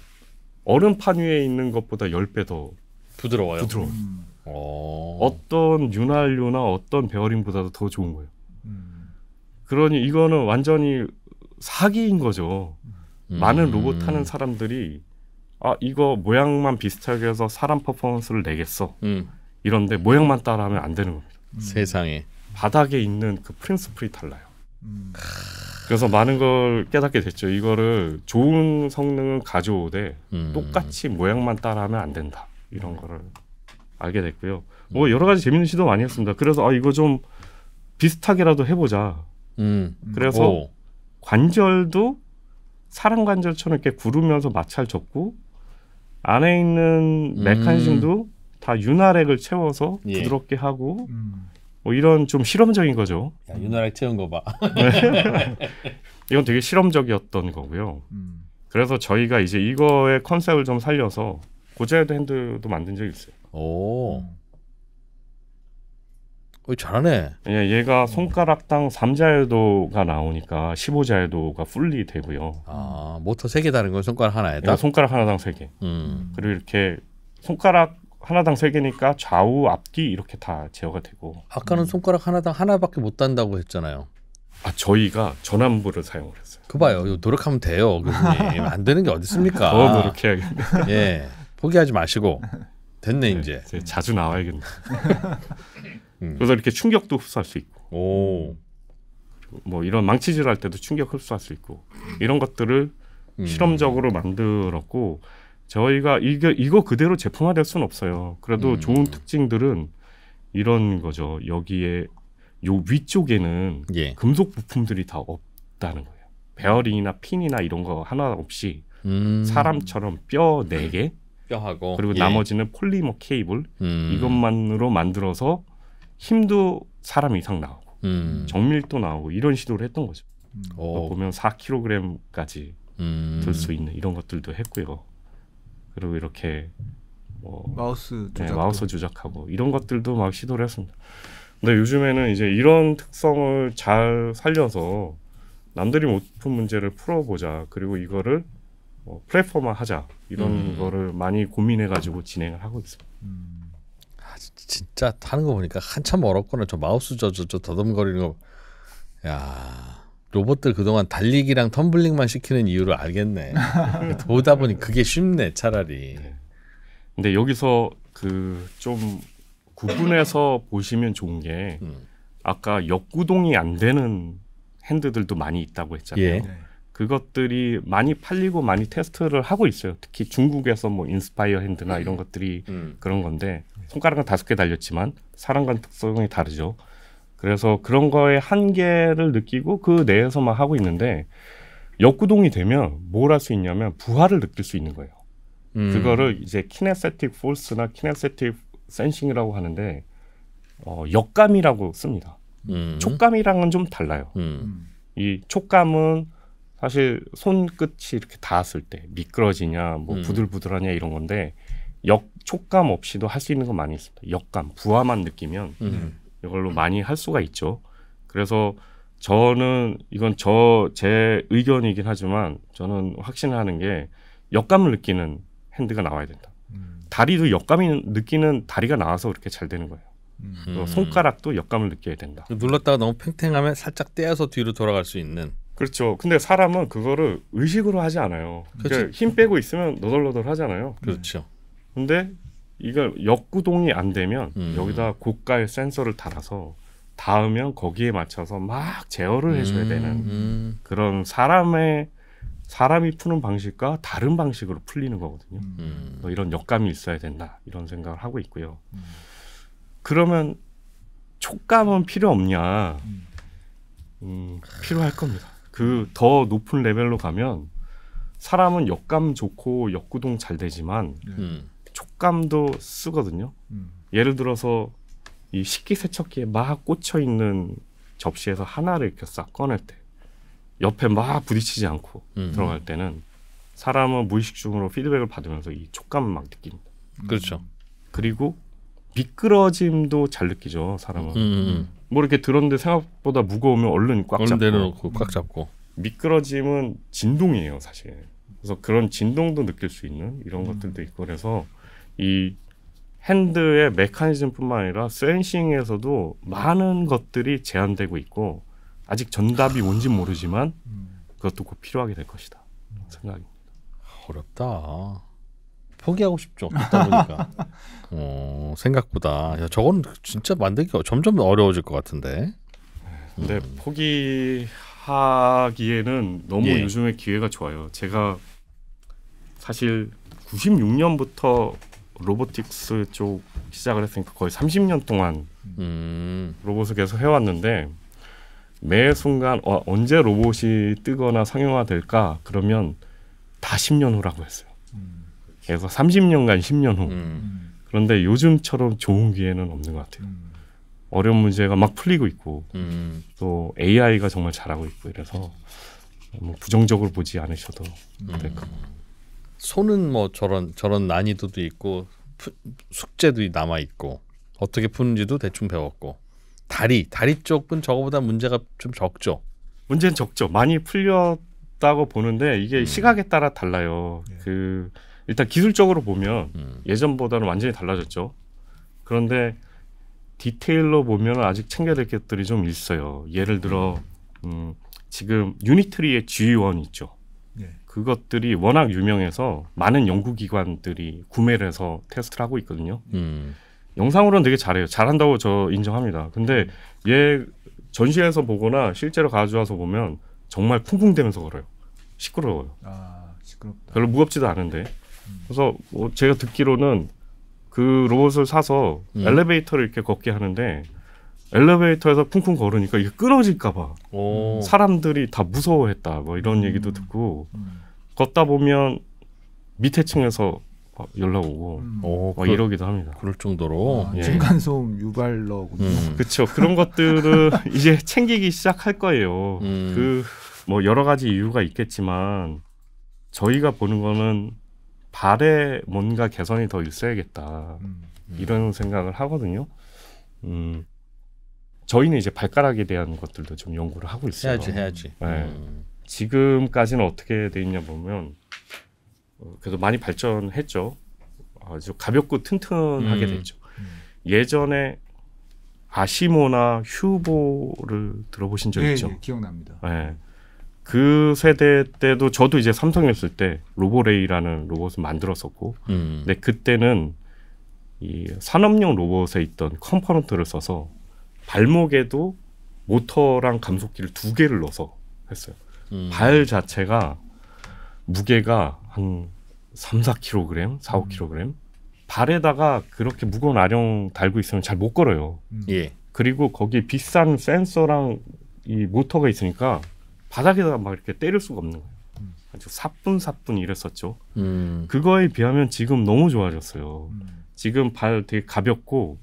얼음판 위에 있는 것보다 10배 더 부드러워요. 어떤 윤활유나 어떤 베어링보다도 더 좋은 거예요. 그러니 이거는 완전히 사기인 거죠. 많은 로봇 하는 사람들이 이거 모양만 비슷하게 해서 사람 퍼포먼스를 내겠어. 이런데 모양만 따라하면 안 되는 겁니다. 세상에. 바닥에 있는 그 프린스플이 달라요. 그래서 많은 걸 깨닫게 됐죠. 이거를 좋은 성능은 가져오되 똑같이 모양만 따라하면 안 된다. 이런 거를 알게 됐고요. 뭐 여러 가지 재밌는 시도 많이 했습니다. 그래서 이거 좀 비슷하게라도 해보자. 그래서 관절도 사람 관절처럼 이렇게 구르면서 마찰 적고 안에 있는 메커니즘도 다 윤활액을 채워서 부드럽게 하고 뭐 이런 좀 실험적인 거죠. 야, 윤활액 채운 거 봐. 이건 되게 실험적이었던 거고요. 그래서 저희가 이제 이거의 컨셉을 좀 살려서 고자헤드 핸드도 만든 적이 있어요. 오. 잘하네. 얘가 손가락당 3자열도가 나오니까 15자열도가 풀리 되고요. 모터 3개 다른 건 손가락 하나에다? 손가락 하나당 3개. 그리고 이렇게 손가락 하나당 3개니까 좌우 앞뒤 이렇게 다 제어가 되고. 아까는 손가락 하나당 하나밖에 못 단다고 했잖아요. 저희가 전환부를 사용을 했어요. 그 봐요. 이거 노력하면 돼요. 교수님. 안 되는 게 어디 있습니까? 더 노력해야겠네. 예, 포기하지 마시고. 됐네 이제. 자주 나와야겠네. 그래서 이렇게 충격도 흡수할 수 있고, 뭐 이런 망치질 할 때도 충격 흡수할 수 있고 이런 것들을 실험적으로 만들었고 저희가 이거 그대로 제품화될 수는 없어요. 그래도 좋은 특징들은 이런 거죠. 여기에 요 위쪽에는 금속 부품들이 다 없다는 거예요. 베어링이나 핀이나 이런 거 하나 없이 사람처럼 뼈 4개 뼈하고 그리고 나머지는 폴리머 케이블 이것만으로 만들어서 힘도 사람 이상 나오고 정밀도 나오고 이런 시도를 했던 거죠. 보면 4kg까지 들 수 있는 이런 것들도 했고요. 그리고 이렇게 마우스 조작하고 이런 것들도 막 시도를 했습니다. 근데 요즘에는 이제 이런 특성을 잘 살려서 남들이 못 푼 문제를 풀어보자. 그리고 이거를 플랫폼화하자. 이런 거를 많이 고민해가지고 진행을 하고 있습니다. 진짜 타는 거 보니까 한참 어렵구나. 저 마우스 저 더듬거리는 거. 야, 로봇들 그동안 달리기랑 텀블링만 시키는 이유를 알겠네. 보다 보니 그게 쉽네 차라리. 근데 여기서 그 좀 구분해서 보시면 좋은 게 아까 역구동이 안 되는 핸드들도 많이 있다고 했잖아요. 그것들이 많이 팔리고 많이 테스트를 하고 있어요. 특히 중국에서 뭐 인스파이어 핸드나 이런 것들이 그런 건데 손가락은 5개 달렸지만 사람과는 특성이 다르죠. 그래서 그런 거에 한계를 느끼고 그 내에서만 하고 있는데 역구동이 되면 뭘 할 수 있냐면 부하를 느낄 수 있는 거예요. 그거를 이제 키네세틱 포스나 키네세틱 센싱이라고 하는데 역감이라고 씁니다. 촉감이랑은 좀 달라요. 이 촉감은 사실 손끝이 이렇게 닿았을 때 미끄러지냐 뭐 부들부들하냐 이런 건데 촉감 없이도 할 수 있는 건 많이 있습니다. 역감, 부하만 느끼면 이걸로 많이 할 수가 있죠. 그래서 저는 이건 제 의견이긴 하지만 저는 확신하는 게 역감을 느끼는 핸드가 나와야 된다. 다리도 역감이 느끼는 다리가 나와서 그렇게 잘 되는 거예요. 또 손가락도 역감을 느껴야 된다. 눌렀다가 너무 팽팽하면 살짝 떼어서 뒤로 돌아갈 수 있는. 그렇죠. 근데 사람은 그거를 의식으로 하지 않아요. 그러니까 힘 빼고 있으면 너덜너덜 하잖아요. 그렇죠. 근데 이걸 역구동이 안 되면 여기다 고가의 센서를 달아서 닿으면 거기에 맞춰서 막 제어를 해줘야 되는 그런 사람이 푸는 방식과 다른 방식으로 풀리는 거거든요. 이런 역감이 있어야 된다 이런 생각을 하고 있고요. 그러면 촉감은 필요 없냐? 필요할 겁니다. 그 더 높은 레벨로 가면 사람은 역감 좋고 역구동 잘 되지만 촉감도 쓰거든요. 예를 들어서 이 식기세척기에 막 꽂혀 있는 접시에서 하나를 이렇게 싹 꺼낼 때 옆에 막 부딪히지 않고 들어갈 때는 사람은 무의식 중으로 피드백을 받으면서 이 촉감을 막 느낍니다. 그렇죠. 그리고 미끄러짐도 잘 느끼죠. 사람은. 뭐 이렇게 들었는데 생각보다 무거우면 얼른 꽉 잡고. 내려놓고 꽉 잡고. 미끄러짐은 진동이에요, 사실. 그래서 그런 진동도 느낄 수 있는 이런 것들도 있고 그래서 이 핸드의 메커니즘뿐만 아니라 센싱에서도 많은 것들이 제한되고 있고 아직 정답이 뭔지 모르지만 그것도 꼭 필요하게 될 것이다 생각입니다. 어렵다. 포기하고 싶죠. 듣다 보니까. 생각보다. 야, 저건 진짜 만들기가 점점 어려워질 것 같은데. 근데 포기하기에는 너무 요즘에 기회가 좋아요. 제가 사실 96년부터 로보틱스 쪽 시작을 했으니까 거의 30년 동안 로봇을 계속 해왔는데 매 순간 언제 로봇이 뜨거나 상용화될까 그러면 다 10년 후라고 했어요. 그래서 30년간 10년 후. 그런데 요즘처럼 좋은 기회는 없는 것 같아요. 어려운 문제가 막 풀리고 있고 또 AI가 정말 잘하고 있고 이래서 뭐 부정적으로 보지 않으셔도 될 것 같아요. 손은 뭐 저런 난이도도 있고 숙제도 남아 있고 어떻게 푸는지도 대충 배웠고 다리 쪽은 저거보다 문제가 좀 적죠. 문제는 적죠. 많이 풀렸다고 보는데 이게 시각에 따라 달라요. 일단 기술적으로 보면 예전보다는 완전히 달라졌죠. 그런데 디테일로 보면 아직 챙겨야 될 것들이 좀 있어요. 예를 들어 지금 유니트리의 G1 있죠. 그것들이 워낙 유명해서 많은 연구기관들이 구매를 해서 테스트를 하고 있거든요. 영상으로는 되게 잘해요. 잘한다고 저 인정합니다. 근데 얘 전시회에서 보거나 실제로 가져와서 보면 정말 쿵쿵대면서 걸어요. 시끄러워요. 시끄럽다. 별로 무겁지도 않은데. 그래서 제가 듣기로는 그 로봇을 사서 엘리베이터를 이렇게 걷게 하는데 엘리베이터에서 쿵쿵 걸으니까 이게 끊어질까 봐 사람들이 다 무서워했다 뭐 이런 얘기도 듣고 걷다 보면 밑에 층에서 연락 오고 이러기도 합니다. 그럴 정도로 층간소음 유발러군요. 그렇죠. 그런 것들을 이제 챙기기 시작할 거예요. 뭐 여러 가지 이유가 있겠지만 저희가 보는 거는 발에 뭔가 개선이 더 있어야겠다 이런 생각을 하거든요. 저희는 이제 발가락에 대한 것들도 좀 연구를 하고 있어요. 해야지. 네. 지금까지는 어떻게 돼 있냐 보면 그래도 많이 발전했죠. 아주 가볍고 튼튼하게 됐죠. 예전에 아시모나 휴보를 들어보신 적 있죠? 네, 기억납니다. 네. 그 세대 때도 저도 이제 삼성이었을 때 로보레이라는 로봇을 만들었었고 근데 그때는 이 산업용 로봇에 있던 컴포넌트를 써서 발목에도 모터랑 감속기를 2개를 넣어서 했어요. 발 자체가 무게가 한 3, 4kg, 4, 5kg. 발에다가 그렇게 무거운 아령 달고 있으면 잘 못 걸어요. 예. 그리고 거기 비싼 센서랑 이 모터가 있으니까 바닥에다가 막 이렇게 때릴 수가 없는 거예요. 아주 사뿐사뿐 이랬었죠. 그거에 비하면 지금 너무 좋아졌어요. 지금 발 되게 가볍고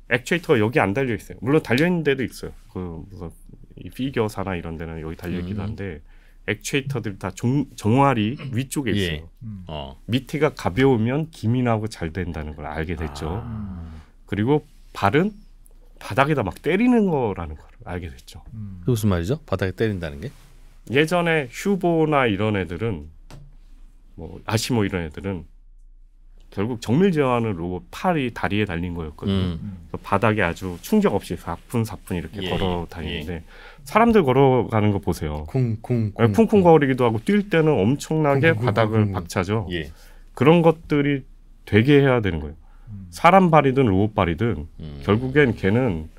액추에이터가 여기 안 달려 있어요. 물론 달려 있는 데도 있어요. 그 무슨 이 피겨사나 이런 데는 여기 달려 있기도 한데 액추에이터들이 다 정활이 위쪽에 있어요. 예. 밑에가 가벼우면 기민하고 잘 된다는 걸 알게 됐죠. 그리고 발은 바닥에다 막 때리는 거라는 걸 알게 됐죠. 그 무슨 말이죠? 바닥에 때린다는 게? 예전에 휴보나 이런 애들은 뭐 아시모 이런 애들은 결국 정밀 제어하는 로봇 팔이 다리에 달린 거였거든요. 그래서 바닥에 아주 충격 없이 사뿐사뿐 이렇게 예. 걸어 다니는데 사람들 걸어가는 거 보세요. 쿵쿵 쿵쿵 거리기도 하고 뛸 때는 엄청나게 쿵쿵 바닥을 쿵쿵. 박차죠. 예. 그런 것들이 되게 해야 되는 거예요. 사람 발이든 로봇 발이든 결국엔 걔는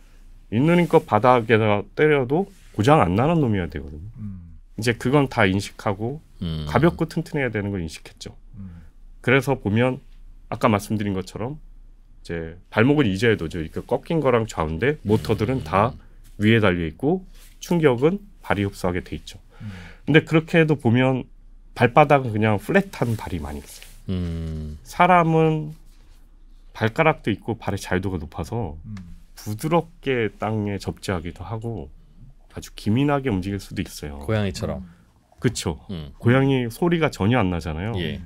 있는 힘껏 바닥에다 때려도 고장 안 나는 놈이어야 되거든요. 이제 그건 다 인식하고 가볍고 튼튼해야 되는 걸 인식했죠. 그래서 보면 아까 말씀드린 것처럼 이제 발목은 이제도죠. 이렇게 꺾인 거랑 좌우인데 모터들은 다 위에 달려 있고 충격은 발이 흡수하게 돼 있죠. 근데 그렇게 해도 보면 발바닥은 그냥 플랫한 발이 많이 있어요. 사람은 발가락도 있고 발의 자유도가 높아서 부드럽게 땅에 접지하기도 하고 아주 기민하게 움직일 수도 있어요. 고양이처럼. 그렇죠. 고양이 소리가 전혀 안 나잖아요. 예.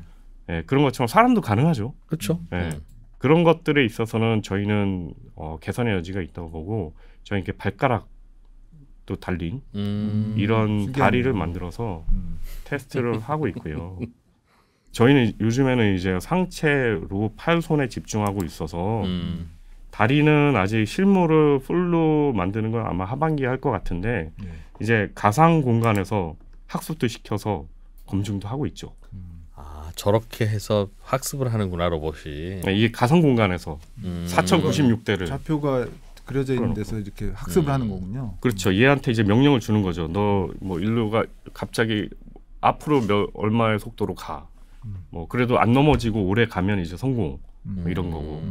예, 그런 것처럼 사람도 가능하죠. 그렇죠. 예. 그런 것들에 있어서는 저희는 개선의 여지가 있다고 보고 저희 이렇게 발가락도 달린 이런 신기하네요. 다리를 만들어서 테스트를 하고 있고요. 저희는 요즘에는 이제 상체로 팔 손에 집중하고 있어서 다리는 아직 실물을 풀로 만드는 건 아마 하반기에 할 것 같은데 이제 가상 공간에서 학습도 시켜서 검증도 하고 있죠. 아 저렇게 해서 학습을 하는구나 로봇이. 네, 이게 가상 공간에서 4096대를 좌표가 그려져 있는 데서 이렇게 학습을 하는 거군요. 그렇죠. 얘한테 이제 명령을 주는 거죠. 너 뭐 일루가 갑자기 앞으로 얼마의 속도로 가. 뭐 그래도 안 넘어지고 오래 가면 이제 성공. 뭐 이런 거고.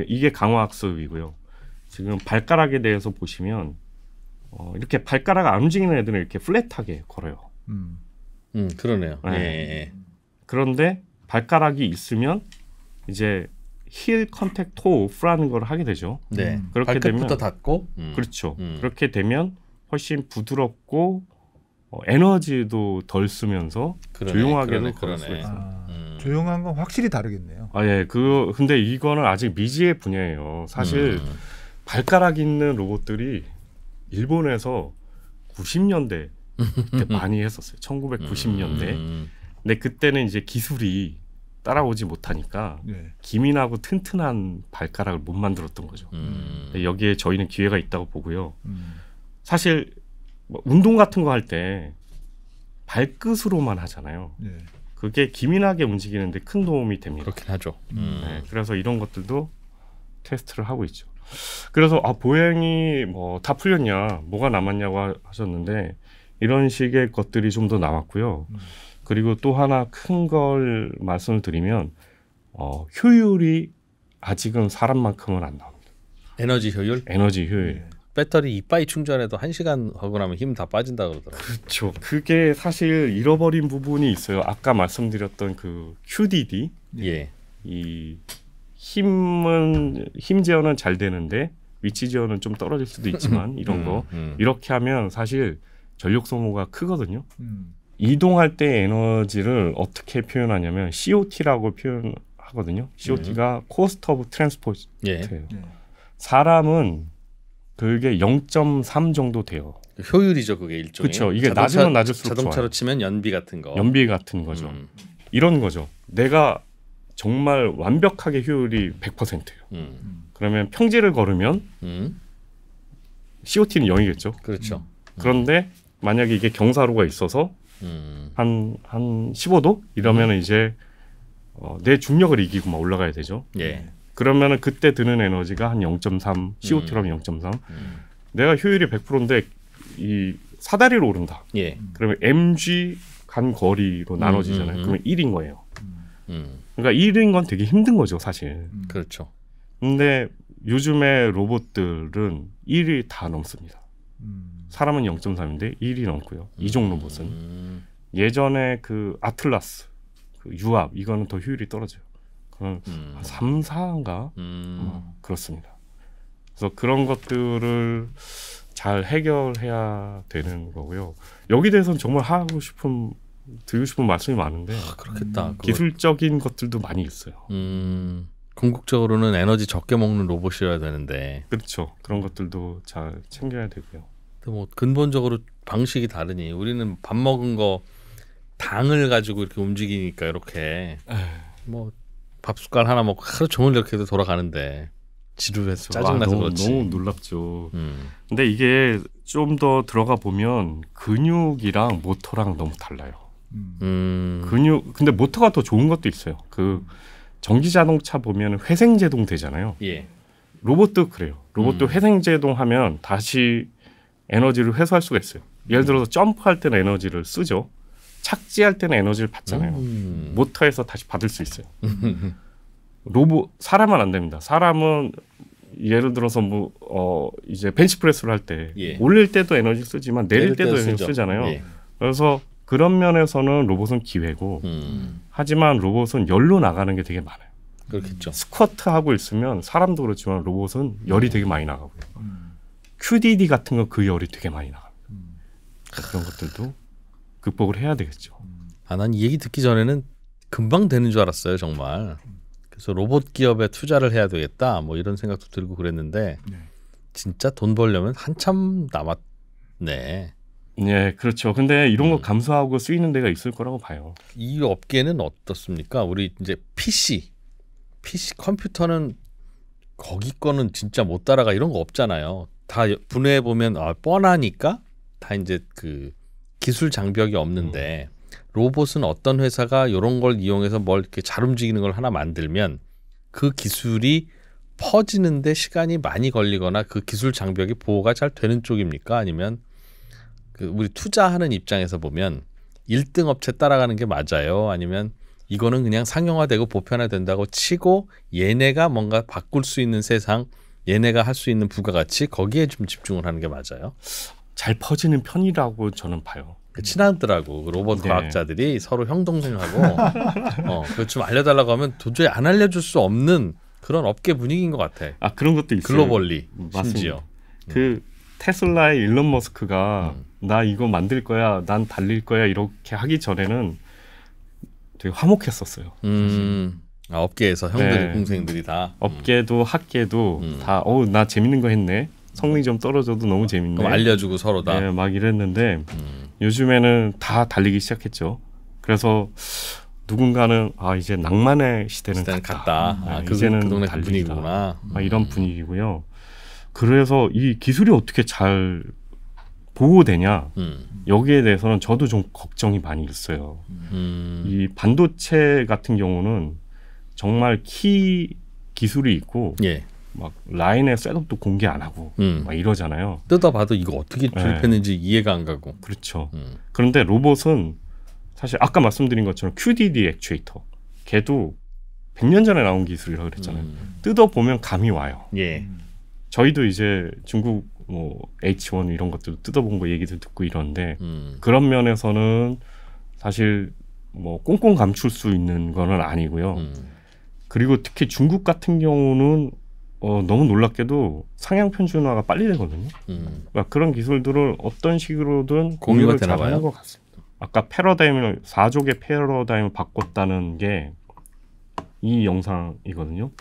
이게 강화 학습이고요. 지금 발가락에 대해서 보시면 이렇게 발가락 안 움직이는 애들은 이렇게 플랫하게 걸어요. 그러네요. 네. 예. 그런데 발가락이 있으면 이제 힐 컨택 토 오프라는 걸 하게 되죠. 네. 그렇게 발끝부터 되면 닿고. 그렇죠. 그렇게 되면 훨씬 부드럽고 에너지도 덜 쓰면서 조용하게도 걸을 수 있어요. 조용한 건 확실히 다르겠네요. 예. 근데 이거는 아직 미지의 분야예요. 사실 발가락 있는 로봇들이 일본에서 90년대 때 많이 했었어요. 1990년대. 근데 그때는 이제 기술이 따라오지 못하니까 기민하고 튼튼한 발가락을 못 만들었던 거죠. 여기에 저희는 기회가 있다고 보고요. 사실 뭐 운동 같은 거 할 때 발끝으로만 하잖아요. 그게 기민하게 움직이는데 큰 도움이 됩니다. 그렇긴 하죠. 네, 그래서 이런 것들도 테스트를 하고 있죠. 그래서 보행이 뭐 다 풀렸냐, 뭐가 남았냐고 하셨는데 이런 식의 것들이 좀 더 남았고요. 그리고 또 하나 큰 걸 말씀을 드리면 효율이 아직은 사람만큼은 안 나옵니다. 에너지 효율? 에너지 효율. 배터리 이빠이 충전해도 1시간 하고 나면 힘 다 빠진다 그러더라고요. 그렇죠. 그게 사실 잃어버린 부분이 있어요. 아까 말씀드렸던 그 QDD. 예. 이 힘 제어는 잘 되는데 위치 제어는 좀 떨어질 수도 있지만 이런 거 이렇게 하면 사실 전력 소모가 크거든요. 이동할 때 에너지를 어떻게 표현하냐면 COT라고 표현하거든요. COT가 Cost of Transport예요. 예. 사람은 그게 0.3 정도 돼요. 효율이죠, 그게 일종의. 그렇죠. 이게 낮으면 낮을수록 자동차로 좋아요. 치면 연비 같은 거. 연비 같은 거죠. 이런 거죠. 내가 정말 완벽하게 효율이 100%예요. 그러면 평지를 걸으면 COT는 0이겠죠. 그렇죠. 그런데 만약에 이게 경사로가 있어서 한 15도 이러면 이제 내 중력을 이기고 막 올라가야 되죠. 예. 그러면은 그때 드는 에너지가 한 0.3, COT라면 0.3. 내가 효율이 100%인데 이 사다리로 오른다. 예. 그러면 mg 간 거리로 나눠지잖아요. 그러면 1인 거예요. 그러니까 1인 건 되게 힘든 거죠, 사실. 그렇죠. 근데 요즘에 로봇들은 1이 다 넘습니다. 사람은 0.3인데 1이 넘고요. 이종 로봇은. 예전에 그 아틀라스, 그 유압 이거는 더 효율이 떨어져요. 그건 한 3, 4인가? 그렇습니다. 그래서 그런 것들을 잘 해결해야 되는 거고요. 여기 대해서는 정말 드리고 싶은 말씀이 많은데 그렇겠다. 기술적인 것들도 많이 있어요. 궁극적으로는 에너지 적게 먹는 로봇이어야 되는데. 그렇죠. 그런 것들도 잘 챙겨야 되고요. 뭐 근본적으로 방식이 다르니 우리는 밥 먹은 거 당을 가지고 이렇게 움직이니까 이렇게 뭐 밥 숟갈 하나 먹고 하루 종일 이렇게 해도 돌아가는데 지루해서 짜증나서 그렇지. 너무 놀랍죠. 근데 이게 좀 더 들어가 보면 근육이랑 모터랑 너무 달라요. 근데 모터가 더 좋은 것도 있어요. 그 전기 자동차 보면 회생제동 되잖아요. 예. 로봇도 그래요. 로봇도 회생제동 하면 다시 에너지를 회수할 수가 있어요. 예를 들어서 점프할 때는 에너지를 쓰죠. 착지할 때는 에너지를 받잖아요. 모터에서 다시 받을 수 있어요. 사람은 안 됩니다. 사람은 예를 들어서 이제 벤치프레스를 할 때 예. 올릴 때도 에너지 쓰지만 내릴 때도 에너지 쓰잖아요. 예. 그래서 그런 면에서는 로봇은 기회고 하지만 로봇은 열로 나가는 게 되게 많아요. 그렇겠죠. 스쿼트 하고 있으면 사람도 그렇지만 로봇은 열이 되게 많이 나가고요. QDD 같은 거 그 열이 되게 많이 나가요. 그런 것들도 극복을 해야 되겠죠. 난 이 얘기 듣기 전에는 금방 되는 줄 알았어요, 정말. 그래서 로봇 기업에 투자를 해야 되겠다, 뭐 이런 생각도 들고 그랬는데 진짜 돈 벌려면 한참 남았네. 네, 그렇죠. 근데 이런 거 감수하고 쓰이는 데가 있을 거라고 봐요. 이 업계는 어떻습니까? 우리 이제 PC 컴퓨터는 거기 거는 진짜 못 따라가 이런 거 없잖아요. 다 분해해 보면 뻔하니까 다 이제 그 기술 장벽이 없는데 로봇은 어떤 회사가 이런 걸 이용해서 뭘 이렇게 잘 움직이는 걸 하나 만들면 그 기술이 퍼지는데 시간이 많이 걸리거나 그 기술 장벽이 보호가 잘 되는 쪽입니까? 아니면 그 우리 투자하는 입장에서 보면 1등 업체 따라가는 게 맞아요? 아니면 이거는 그냥 상용화되고 보편화된다고 치고 얘네가 뭔가 바꿀 수 있는 세상, 얘네가 할 수 있는 부가가치 거기에 좀 집중을 하는 게 맞아요? 잘 퍼지는 편이라고 저는 봐요. 친하더라고. 그 로봇 네. 과학자들이 서로 형 동생하고 그거 좀 알려달라고 하면 도저히 안 알려줄 수 없는 그런 업계 분위기인 것 같아. 그런 것도 있어요. 글로벌리 맞습니다. 심지어. 그 테슬라의 일론 머스크가 나 이거 만들 거야, 난 달릴 거야 이렇게 하기 전에는 되게 화목했었어요. 업계에서 형들 네. 동생들이 다. 업계도 학계도 다 나 재밌는 거 했네. 성능이 좀 떨어져도 너무 재밌네. 그럼 알려주고 서로 다. 네, 막 이랬는데 요즘에는 다 달리기 시작했죠. 그래서 누군가는 이제 낭만의 시대는 갔다. 이제는 그 동네 달리기다. 분위기구나. 이런 분위기고요. 그래서 이 기술이 어떻게 잘 보호되냐 여기에 대해서는 저도 좀 걱정이 많이 있어요. 이 반도체 같은 경우는 정말 키 기술이 있고 예. 막 라인의 셋업도 공개 안 하고 막 이러잖아요. 뜯어봐도 이거 어떻게 조립했는지 이해가 안 가고. 그렇죠. 그런데 로봇은 사실 아까 말씀드린 것처럼 QDD 액추에이터 걔도 100년 전에 나온 기술이라고 그랬잖아요. 뜯어보면 감이 와요. 예. 저희도 이제 중국 뭐 H1 이런 것들도 뜯어본 거 얘기도 듣고 이러는데 그런 면에서는 사실 뭐 꽁꽁 감출 수 있는 거는 아니고요. 그리고 특히 중국 같은 경우는 너무 놀랍게도 상향 편준화가 빨리 되거든요. 그러니까 그런 기술들을 어떤 식으로든 공유를 잘 하는 것 같습니다. 아까 패러다임을 4족의 패러다임을 바꿨다는 게 이 영상이거든요.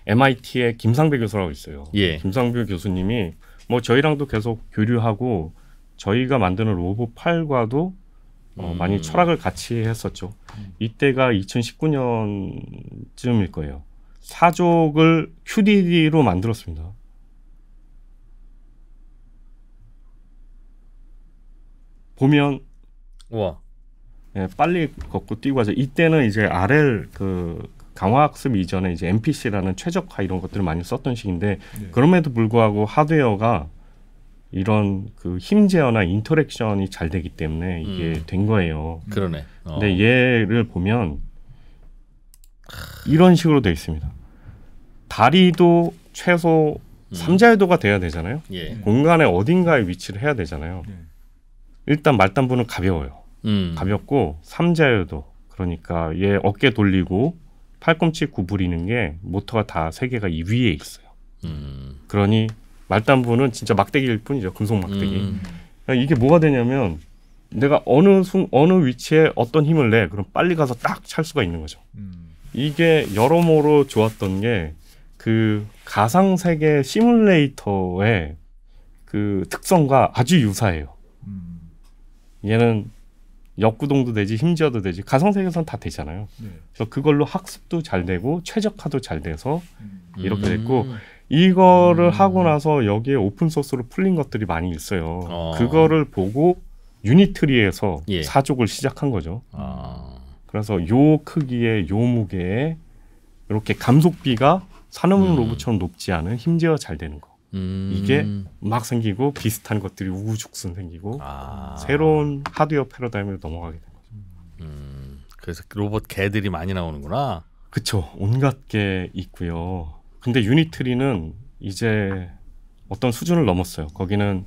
MIT의 김상배 교수라고 있어요. 예. 김상배 교수님이 뭐 저희랑도 계속 교류하고 저희가 만드는 로봇 8과도 많이 철학을 같이 했었죠. 이때가 2019년쯤일 거예요. 4족을 QDD로 만들었습니다. 보면 와. 예, 빨리 걷고 뛰고 하죠. 이때는 이제 RL 그 강화학습 이전에 이제 MPC라는 최적화 이런 것들을 많이 썼던 시기인데 그럼에도 불구하고 하드웨어가 이런 그 힘 제어나 인터랙션이 잘 되기 때문에 이게 된 거예요. 그러네. 근데 얘를 보면 이런 식으로 돼 있습니다. 다리도 최소 3자유도가 돼야 되잖아요. 예. 공간의 어딘가에 위치를 해야 되잖아요. 네. 일단 말단부는 가벼워요. 가볍고 3자유도. 그러니까 얘 어깨 돌리고 팔꿈치 구부리는 게 모터가 다 3개가 이 위에 있어요. 그러니 말단부는 진짜 막대기일 뿐이죠. 금속 막대기. 그러니까 이게 뭐가 되냐면 내가 어느 위치에 어떤 힘을 내. 그럼 빨리 가서 딱 찰 수가 있는 거죠. 이게 여러모로 좋았던 게 그 가상세계 시뮬레이터의 그 특성과 아주 유사해요. 얘는 역구동도 되지 힘제어도 되지 가상세계에서는 다 되잖아요. 네. 그래서 그걸로 학습도 잘 되고 최적화도 잘 돼서 이렇게 됐고 이거를 하고 나서 여기에 오픈소스로 풀린 것들이 많이 있어요. 그거를 보고 유니트리에서 예. 사족을 시작한 거죠. 그래서 요 크기에 요 무게에 이렇게 감속비가 산업용 로봇처럼 높지 않은 힘제어 잘 되는 거. 이게 막 생기고 비슷한 것들이 우후죽순 생기고 새로운 하드웨어 패러다임으로 넘어가게 된 거죠. 그래서 로봇 개들이 많이 나오는구나. 그쵸. 온갖 게 있고요. 근데 유니트리는 이제 어떤 수준을 넘었어요. 거기는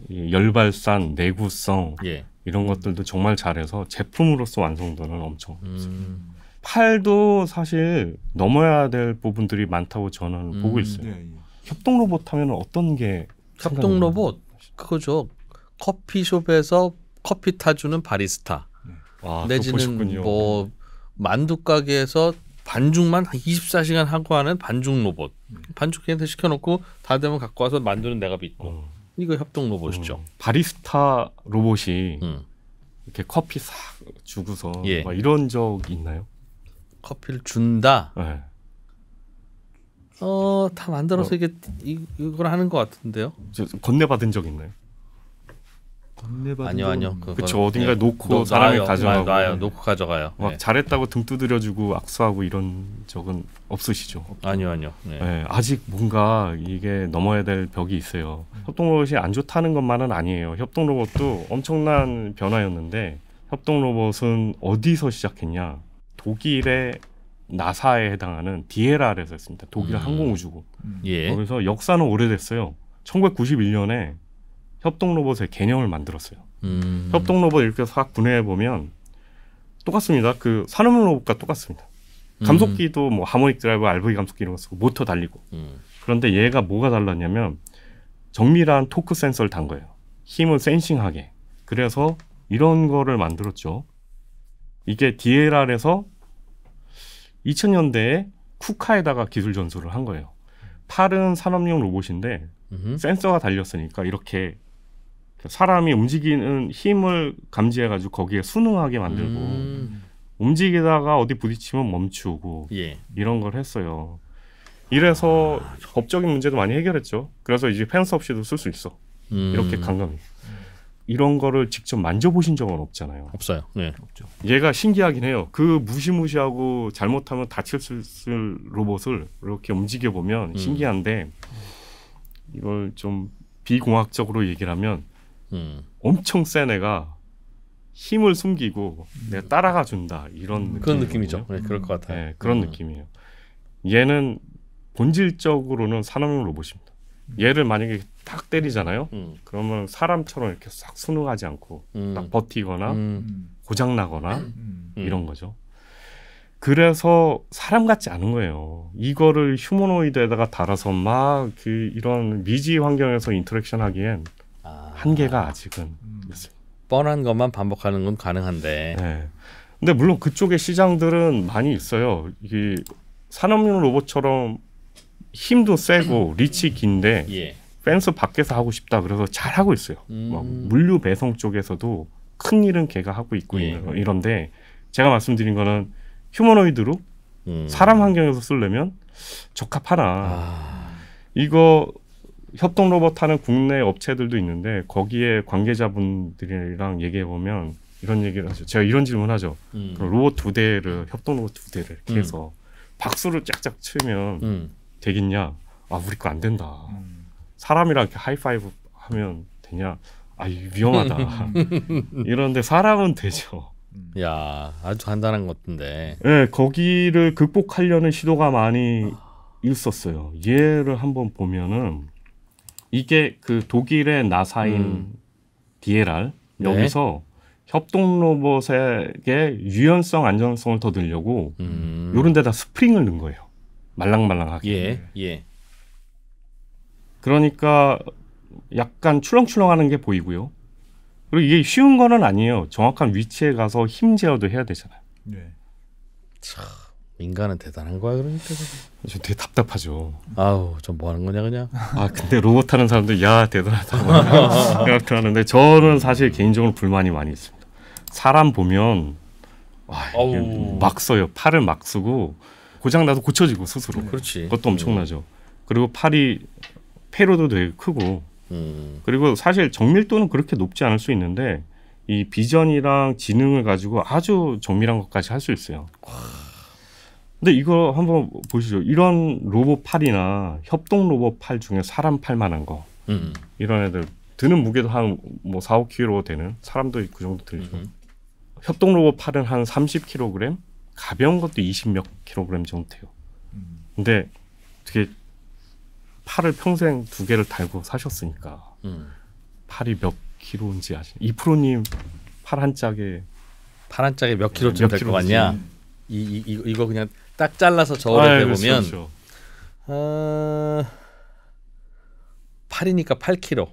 이 열발산, 내구성 예. 이런 것들도 정말 잘해서 제품으로서 완성도는 엄청 높습니다. 팔도 사실 넘어야 될 부분들이 많다고 저는 보고 있어요. 예, 예. 협동 로봇 하면 어떤 게 협동 로봇 그거죠. 커피숍에서 커피 타주는 바리스타. 와, 내지는 뭐 만두 가게에서 반죽만 24시간 하고 하는 반죽 로봇. 반죽 걔한테 시켜놓고 다 되면 갖고 와서 만두는 내가 빚고. 이거 협동 로봇이죠. 바리스타 로봇이 이렇게 커피 싹 주고서 예. 막 이런 적 있나요? 커피를 준다. 네. 다 만들어서 이걸 하는 것 같은데요. 건네받은 적 있나요? 아니요. 그쵸. 어딘가에 놓고 사람이 가져가고 놔요. 놓고 가져가요. 막 네. 잘했다고 등 두드려주고 악수하고 이런 적은 없으시죠? 아니요. 네. 네, 아직 뭔가 이게 넘어야 될 벽이 있어요. 협동 로봇이 안 좋다는 것만은 아니에요. 협동 로봇도 엄청난 변화였는데 협동 로봇은 어디서 시작했냐? 독일의 나사에 해당하는 DLR에서 했습니다. 독일 항공우주국. 예. 거기서 역사는 오래됐어요. 1991년에 협동 로봇의 개념을 만들었어요. 협동 로봇 이렇게 싹 분해해 보면 똑같습니다. 그 산업용 로봇과 똑같습니다. 감속기도 뭐 하모닉 드라이브, RV 감속기 이런 거 쓰고 모터 달리고. 그런데 얘가 뭐가 달랐냐면 정밀한 토크 센서를 단 거예요. 힘을 센싱하게. 그래서 이런 거를 만들었죠. 이게 DLR에서 2000년대에 쿠카에다가 기술 전수를 한 거예요. 팔은 산업용 로봇인데 센서가 달렸으니까 이렇게 사람이 움직이는 힘을 감지해가지고 거기에 순응하게 만들고 움직이다가 어디 부딪히면 멈추고 예. 이런 걸 했어요. 이래서 법적인 문제도 많이 해결했죠. 그래서 이제 펜스 없이도 쓸 수 있어. 이렇게 강감이. 이런 거를 직접 만져보신 적은 없잖아요. 없어요. 네. 없죠. 얘가 신기하긴 해요. 그 무시무시하고 잘못하면 다칠 수 있을 로봇을 이렇게 움직여 보면 신기한데 이걸 좀 비공학적으로 얘기를 하면 엄청 센 애가 힘을 숨기고 내가 따라가 준다 이런 그런 느낌이죠. 네, 그럴 것 같아요. 네, 그런 느낌이에요. 얘는 본질적으로는 산업용 로봇입니다. 얘를 만약에 딱 때리잖아요. 그러면 사람처럼 이렇게 싹 순응하지 않고 딱 버티거나 고장 나거나 이런 거죠. 그래서 사람 같지 않은 거예요. 이거를 휴머노이드에다가 달아서 막 이런 미지 환경에서 인터랙션 하기엔 한계가 아직은 있어요. 뻔한 것만 반복하는 건 가능한데. 네. 근데 물론 그쪽에 시장들은 많이 있어요. 이게 산업용 로봇처럼 힘도 세고 리치 긴데 예. 펜스 밖에서 하고 싶다. 그래서 잘 하고 있어요. 막 물류 배송 쪽에서도 큰 일은 걔가 하고 있고 이런데 제가 말씀드린 거는 휴머노이드로 사람 환경에서 쓰려면 적합하나. 이거 협동 로봇 하는 국내 업체들도 있는데 거기에 관계자분들이랑 얘기해 보면 이런 얘기를 하죠. 제가 이런 질문하죠. 그럼 로봇 2대를 협동 로봇 2대를 이렇게 해서 박수를 쫙쫙 치면 되겠냐? 아, 우리 거 안 된다. 사람이랑 이렇게 하이파이브 하면 되냐? 아, 위험하다. 이런데 사람은 되죠. 야, 아주 간단한 것인데. 네, 거기를 극복하려는 시도가 많이 있었어요. 예를 한번 보면은 이게 그 독일의 나사인 DLR 네. 여기서 협동 로봇에게 유연성, 안전성을 더 늘려고 이런 데다 스프링을 넣은 거예요. 말랑말랑하게. 예. 그러니까 약간 출렁출렁하는 게 보이고요. 그리고 이게 쉬운 거는 아니에요. 정확한 위치에 가서 힘 제어도 해야 되잖아요. 네. 인간은 대단한 거야 그러니까. 저 되게 답답하죠. 아우, 좀 뭐 하는 거냐 그냥. 아, 근데 로봇 하는 사람들 야 대단하다 생각하는데 저는 사실 개인적으로 불만이 많이 있습니다. 사람 보면 어우. 막 써요. 팔을 막 쓰고 고장 나도 고쳐지고 스스로. 그렇지. 그것도 엄청나죠. 그리고 팔이 폐로도 되게 크고 그리고 사실 정밀도는 그렇게 높지 않을 수 있는데 이 비전이랑 지능을 가지고 아주 정밀한 것까지 할 수 있어요. 근데 이거 한번 보시죠. 이런 로봇 팔이나 협동 로봇 팔 중에 사람 팔만한 거 이런 애들 드는 무게도 한 뭐 4, 5kg 되는 사람도 그 정도 들죠. 협동 로봇 팔은 한 30kg, 가벼운 것도 20몇 kg 정도 돼요. 근데 어떻게 팔을 평생 2개를 달고 사셨으니까 팔이 몇 킬로인지 아시나요? 이프로님 팔 한 짝에 팔 짝에 몇 킬로쯤 될 것 같냐? 이거 그냥 딱 잘라서 저울에 대보면 그렇죠. 팔이니까 8kg.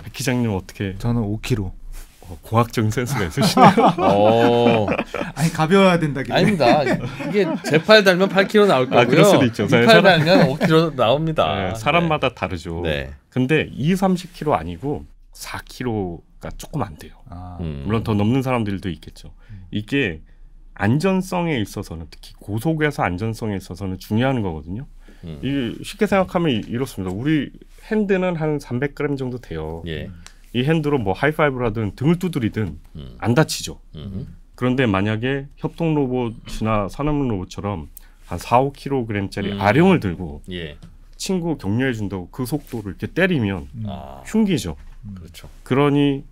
백 기장님 어떻게 저는 5kg. 공학적인 센스가 있으시네요. 아니 가벼워야 된다길래. 아닙니다. 이게 제 팔 달면 8kg 나올 거고요. 그럴 수도 있죠. 이 팔 달면 5kg 나옵니다. 네, 사람마다 다르죠. 네. 근데 30kg 아니고 4kg가 조금 안 돼요. 물론 더 넘는 사람들도 있겠죠. 이게 안전성에 있어서는 특히 고속에서 안전성에 있어서는 중요한 거거든요. 이 쉽게 생각하면 이렇습니다. 우리 핸드는 한 300g 정도 돼요. 예. 이 핸드로 뭐 하이파이브를 하든 등을 두드리든 안 다치죠. 그런데 만약에 협동 로봇이나 산업 로봇처럼 한 4, 5kg짜리 아령을 들고 예. 친구 격려해 준다고 그 속도를 이렇게 때리면 아, 흉기죠. 그렇죠. 그러니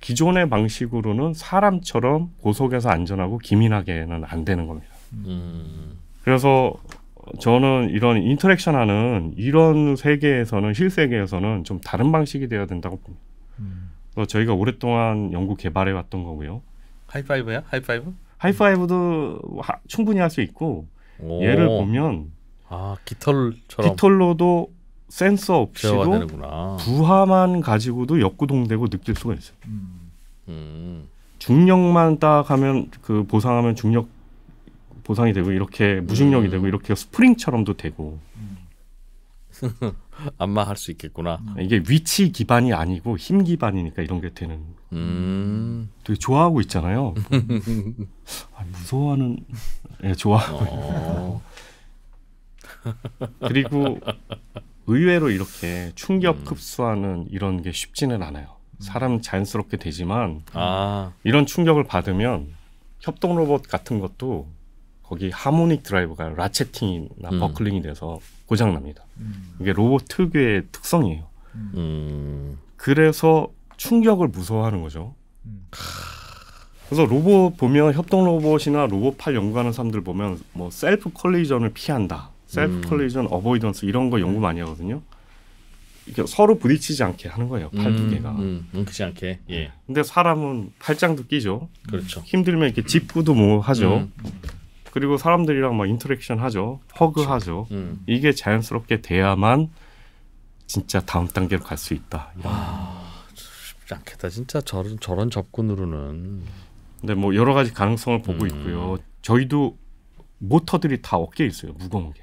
기존의 방식으로는 사람처럼 고속에서 안전하고 기민하게는 안 되는 겁니다. 그래서 저는 이런 인터랙션하는 이런 세계에서는 실세계에서는 좀 다른 방식이 돼야 된다고 봅니다. 그래서 저희가 오랫동안 연구 개발해 왔던 거고요. 하이파이브야? 하이파이브? 하이파이브도 충분히 할 수 있고 오. 얘를 보면 깃털처럼 깃털로도 센서 없이도 제어가 되는구나. 부하만 가지고도 역구동되고 느낄 수가 있어요. 음. 중력만 딱 하면 그 보상하면 중력 보상이 되고 이렇게 무중력이 되고 이렇게 스프링처럼도 되고 안마 할 수 있겠구나. 이게 위치 기반이 아니고 힘 기반이니까 이런 게 되는. 되게 좋아하고 있잖아요. 무서워하는 좋아. 그리고 의외로 이렇게 충격 흡수하는 이런 게 쉽지는 않아요. 사람 자연스럽게 되지만 이런 충격을 받으면 협동 로봇 같은 것도 거기 하모닉 드라이브가 라체팅이나 버클링이 돼서 고장 납니다. 이게 로봇 특유의 특성이에요. 그래서 충격을 무서워하는 거죠. 그래서 로봇 보면 협동 로봇이나 로봇 팔 연구하는 사람들 보면 뭐 셀프 컬리전을 피한다, 셀프 컬리전 어보이던스 이런 거 연구 많이 하거든요. 이게 서로 부딪히지 않게 하는 거예요. 팔 두 개가. 뭉치지 않게. 예. 근데 사람은 팔짱도 끼죠. 그렇죠. 힘들면 이렇게 짚고도 뭐 하죠. 그리고 사람들이랑 막 인터랙션 하죠. 허그 하죠. 이게 자연스럽게 돼야만 진짜 다음 단계로 갈 수 있다. 쉽지 않겠다. 진짜 저런 접근으로는. 근데 뭐 여러 가지 가능성을 보고 있고요. 저희도 모터들이 다 어깨에 있어요. 무거운 게.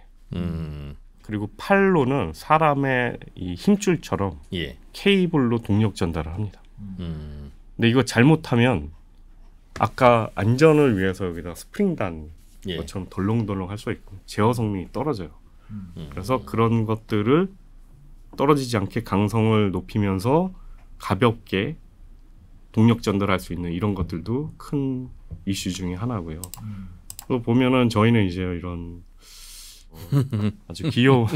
그리고 팔로는 사람의 이 힘줄처럼 예. 케이블로 동력 전달을 합니다. 근데 이거 잘못하면 아까 안전을 위해서 여기다 스프링 단 것처럼 덜렁덜렁 할 수 있고 제어 성능이 떨어져요. 그래서 그런 것들을 떨어지지 않게 강성을 높이면서 가볍게 동력 전달할 수 있는 이런 것들도 큰 이슈 중에 하나고요. 또 보면은 저희는 이제 이런 아주 귀여운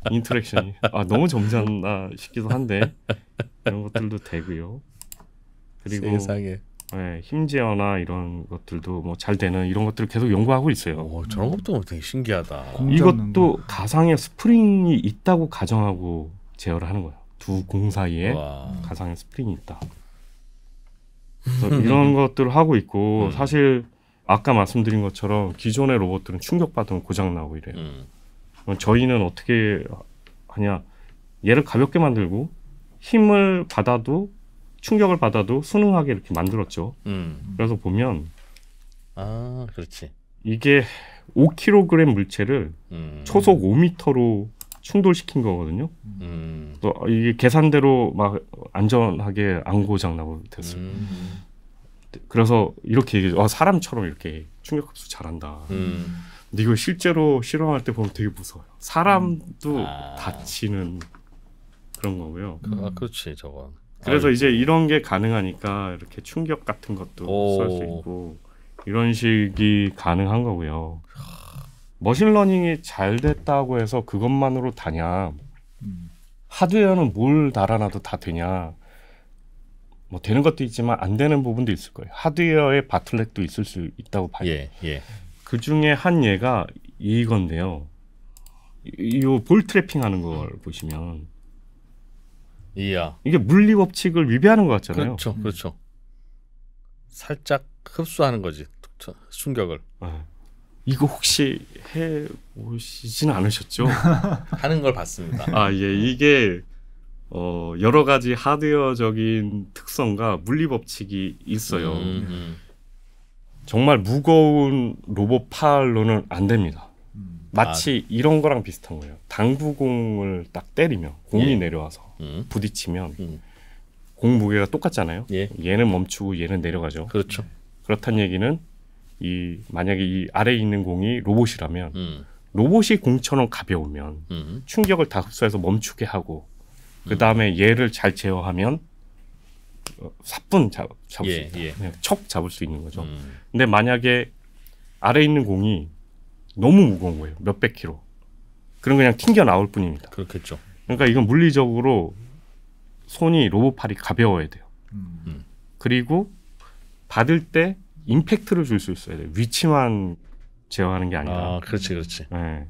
인터랙션이 너무 점잖나 싶기도 한데 이런 것들도 되고요. 그리고 세상에. 네, 힘 제어나 이런 것들도 뭐 잘 되는 이런 것들을 계속 연구하고 있어요. 저런 것도 되게 신기하다. 이것도 가상의 스프링이 있다고 가정하고 제어를 하는 거예요. 두 공 사이에 와. 가상의 스프링이 있다. 그래서 이런 것들을 하고 있고 사실 아까 말씀드린 것처럼 기존의 로봇들은 충격받으면 고장 나고 이래요. 그럼 저희는 어떻게 하냐? 얘를 가볍게 만들고 힘을 받아도 충격을 받아도 순응하게 이렇게 만들었죠. 그래서 보면 그렇지. 이게 5kg 물체를 초속 5m로 충돌시킨 거거든요. 또 이게 계산대로 막 안전하게 안 고장 나고 됐어요. 그래서 이렇게 얘기해요. 사람처럼 이렇게 충격 흡수 잘한다. 근데 이걸 실제로 실험할 때 보면 되게 무서워요. 사람도 다치는 그런 거고요. 그렇지 저건. 그래서 이제 이런 게 가능하니까 이렇게 충격 같은 것도 쓸 수 있고 이런 식이 가능한 거고요. 머신러닝이 잘 됐다고 해서 그것만으로 다냐? 하드웨어는 뭘 달아놔도 다 되냐? 뭐 되는 것도 있지만 안 되는 부분도 있을 거예요. 하드웨어의 바틀렉도 있을 수 있다고 봐요. 예. 그 중에 한 예가 이건데요. 이 볼 트래핑하는 걸 보시면 이게 물리 법칙을 위배하는 것 같잖아요. 그렇죠. 살짝 흡수하는 거지 충격을. 이거 혹시 해 보시지는 않으셨죠? 하는 걸 봤습니다. 예, 이게 여러 가지 하드웨어적인 특성과 물리 법칙이 있어요. 정말 무거운 로봇 팔로는 안 됩니다. 마치 이런 거랑 비슷한 거예요. 당구공을 딱 때리면 공이 내려와서 부딪히면 공 무게가 똑같잖아요. 얘는 멈추고 얘는 내려가죠. 그렇죠. 그렇다는 얘기는 만약에 이 아래에 있는 공이 로봇이라면 로봇이 공처럼 가벼우면 충격을 다 흡수해서 멈추게 하고 그 다음에 얘를 잘 제어하면 사뿐 잡을 수 있다. 척 잡을 수 있는 거죠. 근데 만약에 아래에 있는 공이 너무 무거운 거예요. 몇백 킬로. 그럼 그냥 튕겨 나올 뿐입니다. 그렇겠죠. 그러니까 이건 물리적으로 손이 로봇 팔이 가벼워야 돼요. 그리고 받을 때 임팩트를 줄 수 있어야 돼요. 위치만 제어하는 게 아니라. 그렇지. 네.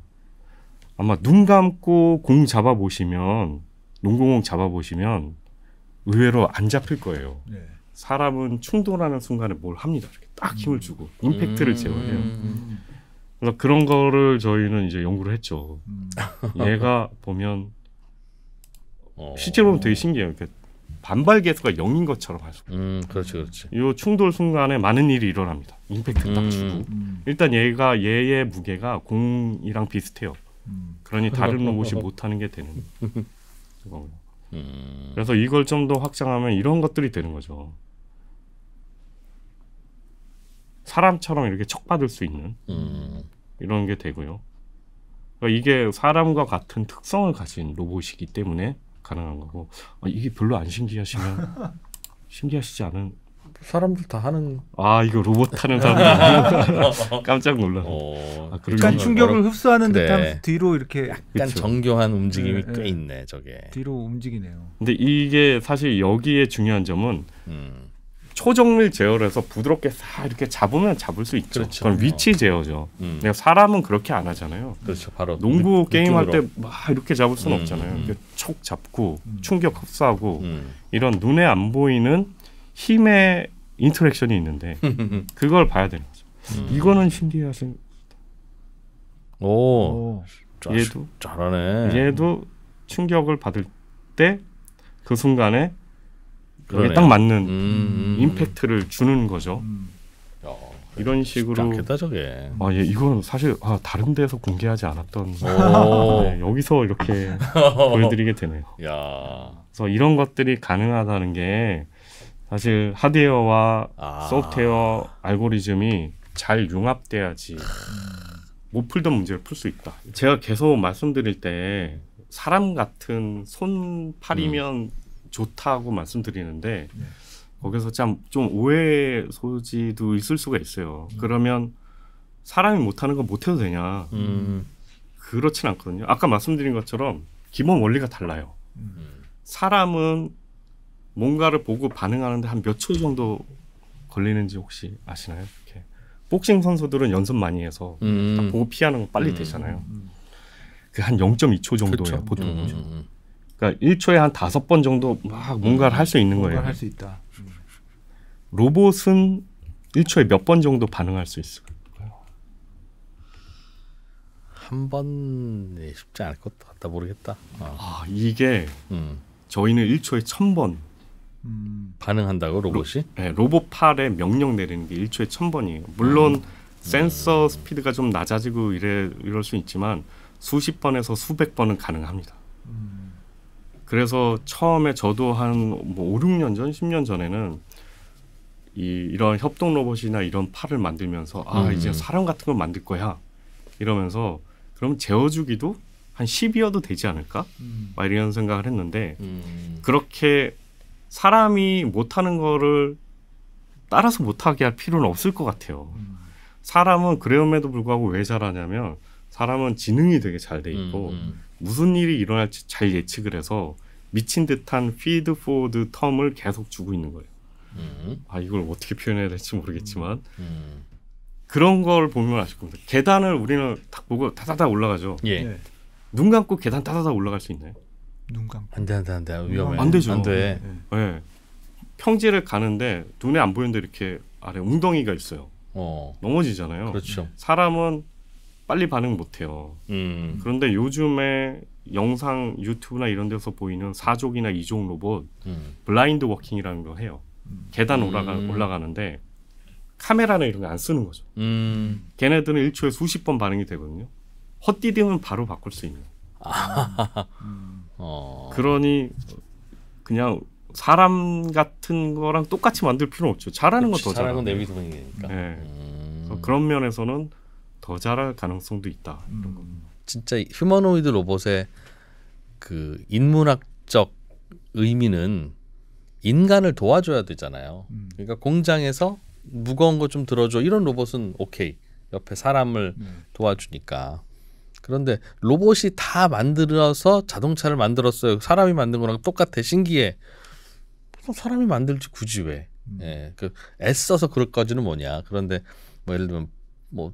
아마 눈 감고 공 잡아보시면 농구공 잡아보시면 의외로 안 잡힐 거예요. 사람은 충돌하는 순간에 뭘 합니다. 이렇게 딱 힘을 주고 임팩트를 제어해요. 그래서 그런 거를 저희는 이제 연구를 했죠. 얘가 보면 실제로 보면 되게 신기해요. 이렇게 반발 계수가 0인 것처럼 할 수. 그렇지. 이 충돌 순간에 많은 일이 일어납니다. 임팩트 딱 주고. 일단 얘의 무게가 공이랑 비슷해요. 그러니 다른 로봇이 못하는 게 되는 거고요. 그래서 이걸 좀 더 확장하면 이런 것들이 되는 거죠. 사람처럼 이렇게 척받을 수 있는 이런 게 되고요. 그러니까 이게 사람과 같은 특성을 가진 로봇이기 때문에 가능한 거고 이게 별로 안 신기하시면 신기하시지 않은 사람들 다 하는 이거 로봇 하는 사람들 깜짝 놀라. 약간 충격을 흡수하는 듯하면서 뒤로 이렇게 약간 정교한 움직임이 꽤 있네 저게. 뒤로 움직이네요. 근데 이게 사실 여기에 중요한 점은 초정밀 제어를 해서 부드럽게 싹 이렇게 잡으면 잡을 수 있죠. 그렇죠. 그건 위치 제어죠. 내가 사람은 그렇게 안 하잖아요. 그렇죠. 바로 농구 게임할 때 막 이렇게 잡을 수는 없잖아요. 이렇게 촉 잡고 충격 흡수하고 이런 눈에 안 보이는 힘의 인터랙션이 있는데 그걸 봐야 되는 거죠. 이거는 신기하신. 얘도 잘하네. 얘도 충격을 받을 때 그 순간에 그게 딱 맞는 임팩트를 주는 거죠. 이런 식으로. 않겠다 저게. 이건 사실 다른 데서 공개하지 않았던 여기서 이렇게 보여드리게 되네요. 그래서 이런 것들이 가능하다는 게 사실 하드웨어와 소프트웨어 알고리즘이 잘 융합돼야지 못 풀던 문제를 풀 수 있다. 제가 계속 말씀드릴 때 사람 같은 손팔이면 좋다고 말씀드리는데 거기서 좀 오해 소지도 있을 수가 있어요. 그러면 사람이 못하는 건 못해도 되냐? 그렇진 않거든요. 아까 말씀드린 것처럼 기본 원리가 달라요. 사람은 뭔가를 보고 반응하는데 한 몇 초 정도 걸리는지 혹시 아시나요? 이렇게. 복싱 선수들은 연습 많이 해서 딱 보고 피하는 거 빨리 되잖아요. 그 한 0.2초 정도예요, 그렇죠. 보통. 그러니까 1초에 한 5번 정도 막 뭔가를 할 수 있는 거예요. 할 수 있다. 로봇은 1초에 몇 번 정도 반응할 수 있어요? 한 번에 쉽지 않을 것 같다 모르겠다. 이게 저희는 1초에 1000번 반응한다고 로봇이? 네, 로봇 팔에 명령 내리는 게 1초에 1000번이에요. 물론 센서 스피드가 좀 낮아지고 이럴 수 있지만 수십 번에서 수백 번은 가능합니다. 그래서 처음에 저도 한 뭐 5, 6년 전, 10년 전에는 이런 협동 로봇이나 이런 팔을 만들면서 이제 사람 같은 걸 만들 거야 이러면서 그럼 재워주기도 한 10이어도 되지 않을까? 막 이런 생각을 했는데 그렇게 사람이 못하는 거를 따라서 못하게 할 필요는 없을 것 같아요. 사람은 그럼에도 불구하고 왜 잘하냐면 사람은 지능이 되게 잘 돼 있고 무슨 일이 일어날지 잘 예측을 해서 미친 듯한 feed forward 텀을 계속 주고 있는 거예요. 이걸 어떻게 표현해야 될지 모르겠지만 그런 걸 보면 아실 겁니다. 계단을 우리는 딱 보고 다다다 올라가죠. 예. 네. 눈 감고 계단 다다다 올라갈 수 있나요? 눈 감고. 안 돼. 위험해. 안 되죠. 안 돼. 네. 평지를 가는데 눈에 안 보이는데 이렇게 아래 웅덩이가 있어요. 넘어지잖아요. 그렇죠. 사람은 빨리 반응 못해요. 그런데 요즘에 영상 유튜브나 이런 데서 보이는 4족이나 2족 로봇 블라인드 워킹이라는 거 해요. 계단 올라가는데 카메라나 이런 거 안 쓰는 거죠. 걔네들은 1초에 수십 번 반응이 되거든요. 헛디디면 바로 바꿀 수 있는. 그러니 그냥 사람 같은 거랑 똑같이 만들 필요는 없죠. 잘하는 건 더 잘하는 건 내비두기니까. 네. 그런 면에서는 더 잘할 가능성도 있다. 이런 겁니다. 진짜 휴머노이드 로봇의 그 인문학적 의미는 인간을 도와줘야 되잖아요. 그러니까 공장에서 무거운 거 좀 들어줘 이런 로봇은 오케이. 옆에 사람을 도와주니까. 그런데 로봇이 다 만들어서 자동차를 만들었어요. 사람이 만든 거랑 똑같아. 신기해. 사람이 만들지 굳이 왜? 그 애써서 그럴까지는 뭐냐. 그런데 뭐 예를 들면 뭐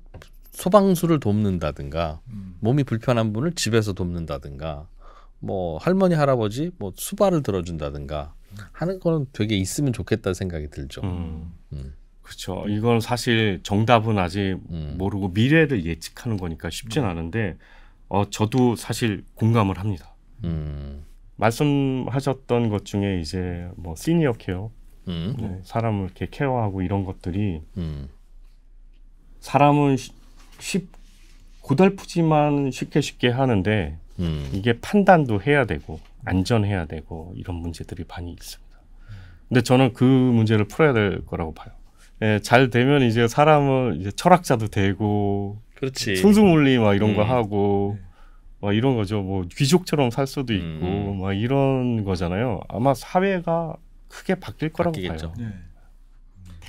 소방수를 돕는다든가 몸이 불편한 분을 집에서 돕는다든가 뭐 할머니 할아버지 뭐 수발을 들어준다든가 하는 거는 되게 있으면 좋겠다 생각이 들죠. 그렇죠. 이건 사실 정답은 아직 모르고 미래를 예측하는 거니까 쉽진 않은데 저도 사실 공감을 합니다. 말씀하셨던 것 중에 이제 뭐 시니어 케어, 네, 사람을 이렇게 케어하고 이런 것들이 사람은 고달프지만 쉽게 하는데 이게 판단도 해야 되고 안전해야 되고 이런 문제들이 많이 있습니다. 근데 저는 그 문제를 풀어야 될 거라고 봐요. 잘 되면 이제 사람은 이제 철학자도 되고, 그렇지. 순수물리 막 이런 거 하고, 막 이런 거죠. 뭐 귀족처럼 살 수도 있고, 막 이런 거잖아요. 아마 사회가 크게 바뀔 거라고 바뀌겠죠. 봐요.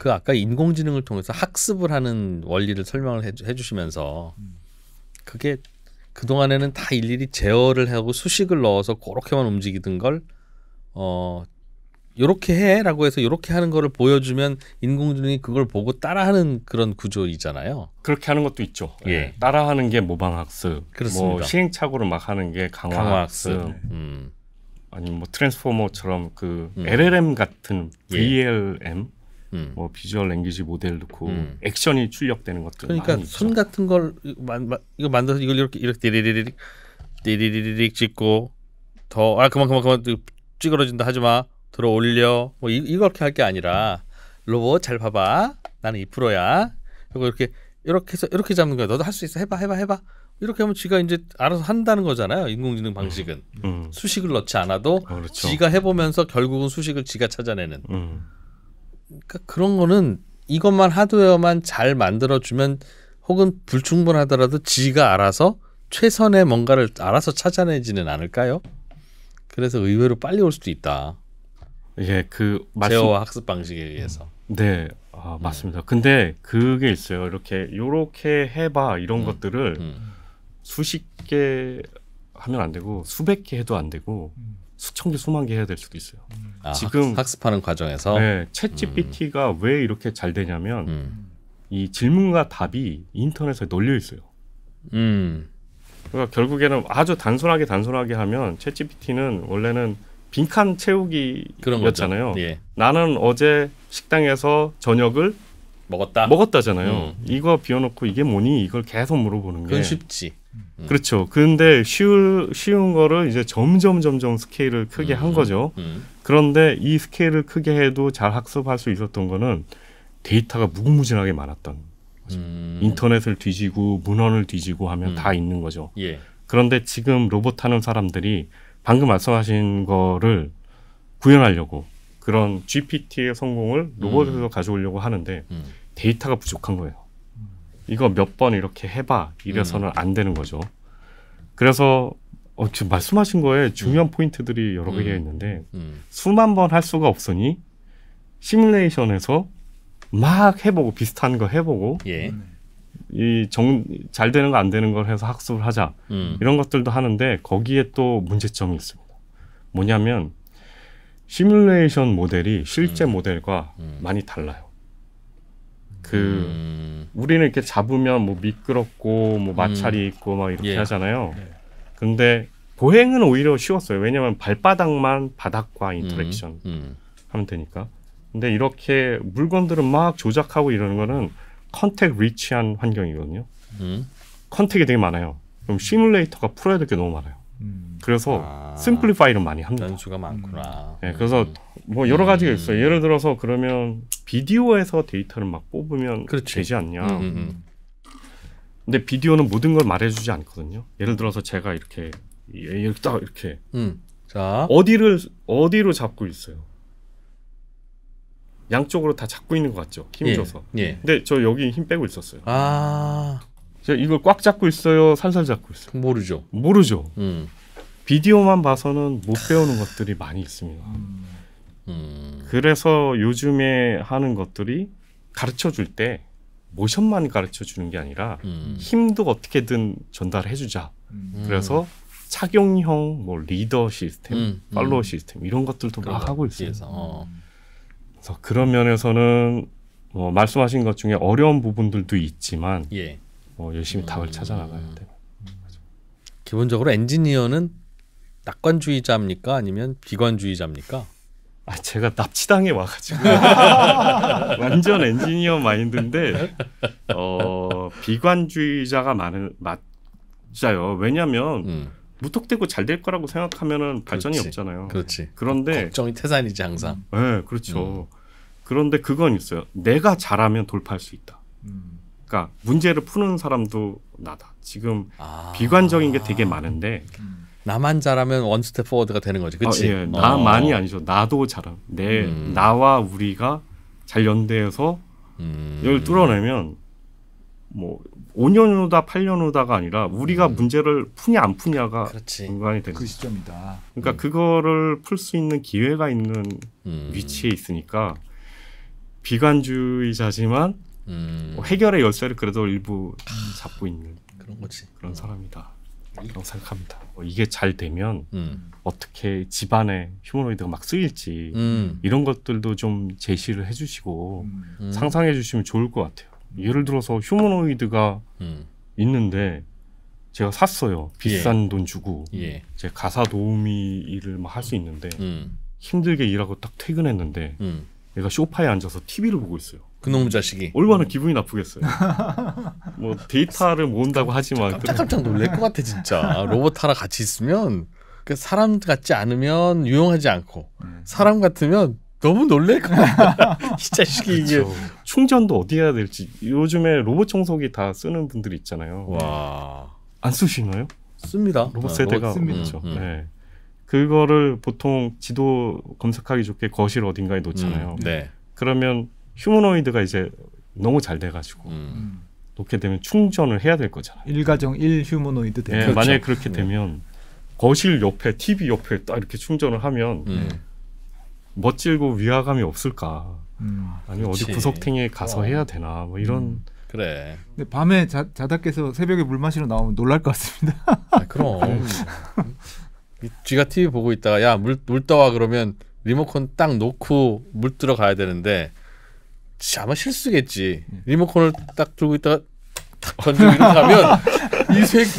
그 아까 인공지능을 통해서 학습을 하는 원리를 설명을 해주시면서 그게 그 동안에는 다 일일이 제어를 하고 수식을 넣어서 그렇게만 움직이던 걸 요렇게 해라고 해서 요렇게 하는 거를 보여주면 인공지능이 그걸 보고 따라하는 그런 구조이잖아요. 그렇게 하는 것도 있죠. 예. 따라하는 게 모방학습, 그렇습니다. 뭐 시행착오를 막 하는 게 강화학습, 아니면 뭐 트랜스포머처럼 그 LLM 같은 VLM, 뭐 비주얼 랭귀지 모델 넣고 액션이 출력되는 것들. 그러니까 많이 손 있죠. 같은 걸 이거 만들어서 이걸 이렇게 띠리리릭 찍고 더 그만 찌그러진다 하지 마. 들어 올려 뭐 이렇게 할 게 아니라 로봇 잘 봐봐 나는 2%야 이거 이렇게 해서 이렇게 잡는 거야. 너도 할 수 있어. 해봐 이렇게 하면 쥐가 이제 알아서 한다는 거잖아요. 인공지능 방식은 수식을 넣지 않아도 그렇죠. 쥐가 해보면서 결국은 수식을 쥐가 찾아내는. 그러니까 그런 거는 이것만 하드웨어만 잘 만들어주면 혹은 불충분하더라도 쥐가 알아서 최선의 뭔가를 알아서 찾아내지는 않을까요? 그래서 의외로 빨리 올 수도 있다. 예, 그 제어와 학습 방식에 의해서. 네, 맞습니다. 근데 그게 있어요. 요렇게 해봐 이런 것들을 수십 개 하면 안 되고 수백 개 해도 안 되고 수천 개, 수만 개 해야 될 수도 있어요. 지금 학습하는 과정에서 네, 챗GPT가 왜 이렇게 잘 되냐면 이 질문과 답이 인터넷에 널려 있어요. 그러니까 결국에는 아주 단순하게 하면 챗GPT는 원래는 빈칸 채우기였잖아요. 예. 나는 어제 식당에서 저녁을 먹었다잖아요. 이거 비워놓고 이게 뭐니? 이걸 계속 물어보는 게 그건 쉽지. 그렇죠. 근데 쉬운 거를 이제 점점 스케일을 크게 한 거죠. 그런데 이 스케일을 크게 해도 잘 학습할 수 있었던 거는 데이터가 무궁무진하게 많았던 거죠. 인터넷을 뒤지고 문헌을 뒤지고 하면 다 있는 거죠. 예. 그런데 지금 로봇 하는 사람들이 방금 말씀하신 거를 구현하려고 그런 GPT의 성공을 로봇에서 가져오려고 하는데 데이터가 부족한 거예요. 이거 몇 번 이렇게 해봐 이래서는 안 되는 거죠. 그래서 지금 말씀하신 거에 중요한 포인트들이 여러 개가 있는데 수만 번 할 수가 없으니 시뮬레이션에서 막 해보고 비슷한 거 해보고 예. 잘 되는 거 안 되는 걸 해서 학습을 하자 이런 것들도 하는데 거기에 또 문제점이 있습니다. 뭐냐면 시뮬레이션 모델이 실제 모델과 많이 달라요. 우리는 이렇게 잡으면 뭐 미끄럽고 뭐 마찰이 있고 막 이렇게 예. 하잖아요. 근데 보행은 오히려 쉬웠어요. 왜냐하면 발바닥만 바닥과 인터랙션 하면 되니까. 근데 이렇게 물건들을 막 조작하고 이러는 거는 컨택 리치한 환경이거든요. 컨택이 되게 많아요. 그럼 시뮬레이터가 풀어야 될 게 너무 많아요. 그래서 심플리파이를 많이 합니다. 변수가 많구나. 네, 그래서 뭐 여러 가지가 있어요. 예를 들어서 그러면 비디오에서 데이터를 막 뽑으면 그렇지. 되지 않냐. 근데 비디오는 모든 걸 말해주지 않거든요. 예를 들어서 제가 이렇게 딱 이렇게 자, 어디로 잡고 있어요. 양쪽으로 다 잡고 있는 것 같죠. 힘줘서. 예. 근데 저 여기 힘 빼고 있었어요. 제가 이걸 꽉 잡고 있어요. 살살 잡고 있어요. 모르죠. 비디오만 봐서는 못 배우는 것들이 많이 있습니다. 그래서 요즘에 하는 것들이 가르쳐줄 때 모션만 가르쳐주는 게 아니라 힘도 어떻게든 전달해주자. 그래서 착용형 뭐 리더 시스템, 팔로워 시스템 이런 것들도 막 하고 있어요. 그래서 그런 면에서는 말씀하신 것 중에 어려운 부분들도 있지만 예. 열심히 답을 찾아나가야 돼요. 기본적으로 엔지니어는 낙관주의자입니까? 아니면 비관주의자입니까? 제가 납치당해 와가지고 완전 엔지니어 마인드인데 비관주의자가 맞아요. 왜냐하면 무턱대고 잘 될 거라고 생각하면은 발전이 그렇지. 없잖아요. 그렇지. 그런데 걱정이 태산이지 항상. 네, 그렇죠. 그런데 그건 있어요. 내가 잘하면 돌파할 수 있다. 그러니까 문제를 푸는 사람도 나다. 지금 비관적인 게 되게 많은데 나만 잘하면 원 스텝 포워드가 되는 거지, 그렇지? 예, 나만이 아니죠. 나도 잘함. 나와 우리가 잘 연대해서 이걸 뚫어내면 뭐 5년 후다 8년 후다가 아니라 우리가 문제를 푸냐 안 푸냐가 중간이 되는 그 시점이다. 그러니까 그거를 풀 수 있는 기회가 있는 위치에 있으니까 비관주의자지만 해결의 열쇠를 그래도 일부 잡고 있는 그런 거지. 그런 사람이다. 라고 생각합니다. 이게 잘 되면 어떻게 집안에 휴머노이드가 막 쓰일지 이런 것들도 좀 제시를 해주시고 상상해 주시면 좋을 것 같아요. 예를 들어서 휴머노이드가 있는데 제가 샀어요. 비싼 돈 주고 제 가사 도우미 일을 막 할 수 있는데 힘들게 일하고 딱 퇴근했는데 얘가 소파에 앉아서 TV를 보고 있어요. 그놈 자식이. 얼마나 기분이 나쁘겠어요. 뭐 데이터를 모은다고 하지만 깜짝 놀랄 것 같아 진짜. 로봇 하나 같이 있으면 사람 같지 않으면 유용하지 않고 사람 같으면 너무 놀랄 것 같아. 이 자식이 이게 충전도 어디 해야 될지. 요즘에 로봇 청소기 다 쓰는 분들이 있잖아요. 와. 안 쓰시나요? 씁니다. 로봇 세대가 씁니다. 그렇죠. 네. 그거를 보통 지도 검색하기 좋게 거실 어딘가에 놓잖아요. 네. 그러면 휴머노이드가 이제 너무 잘 돼가지고 놓게 되면 충전을 해야 될 거잖아요. 1가정 1 휴머노이드 되는. 네, 그렇죠. 만약에 그렇게 되면 거실 옆에 TV 옆에 딱 이렇게 충전을 하면 멋지고 위화감이 없을까. 아니 그렇지. 어디 구석탱이에 가서 해야 되나 뭐 이런 그래. 근데 밤에 자다 깨서 새벽에 물 마시러 나오면 놀랄 것 같습니다. 아, 그럼. 쥐가 TV 보고 있다가 야, 물 떠와 그러면 리모컨 딱 놓고 물 들어가야 되는데 아마 실수겠지. 리모컨을 딱 들고 있다가 딱 던지고 이렇게 하면 이 새끼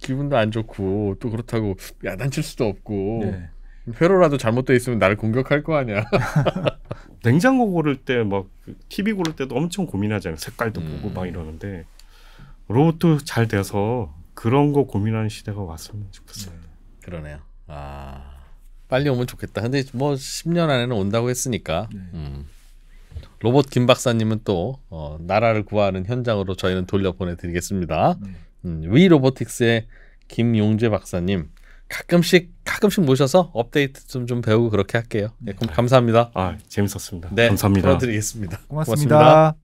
기분도 안 좋고 또 그렇다고 야단칠 수도 없고 네. 회로라도 잘못돼 있으면 나를 공격할 거 아니야. 냉장고 고를 때 막 TV 고를 때도 엄청 고민하잖아요. 색깔도 보고 막 이러는데 로봇도 잘 돼서 그런 거 고민하는 시대가 왔으면 좋겠어요. 그러네요. 빨리 오면 좋겠다. 근데 뭐 10년 안에는 온다고 했으니까. 로봇 김 박사님은 또 나라를 구하는 현장으로 저희는 돌려보내드리겠습니다. 위 로보틱스의 김용재 박사님 가끔씩 모셔서 업데이트 좀 배우고 그렇게 할게요. 네, 그럼 감사합니다. 아 재밌었습니다. 네, 감사합니다. 풀어드리겠습니다. 고맙습니다.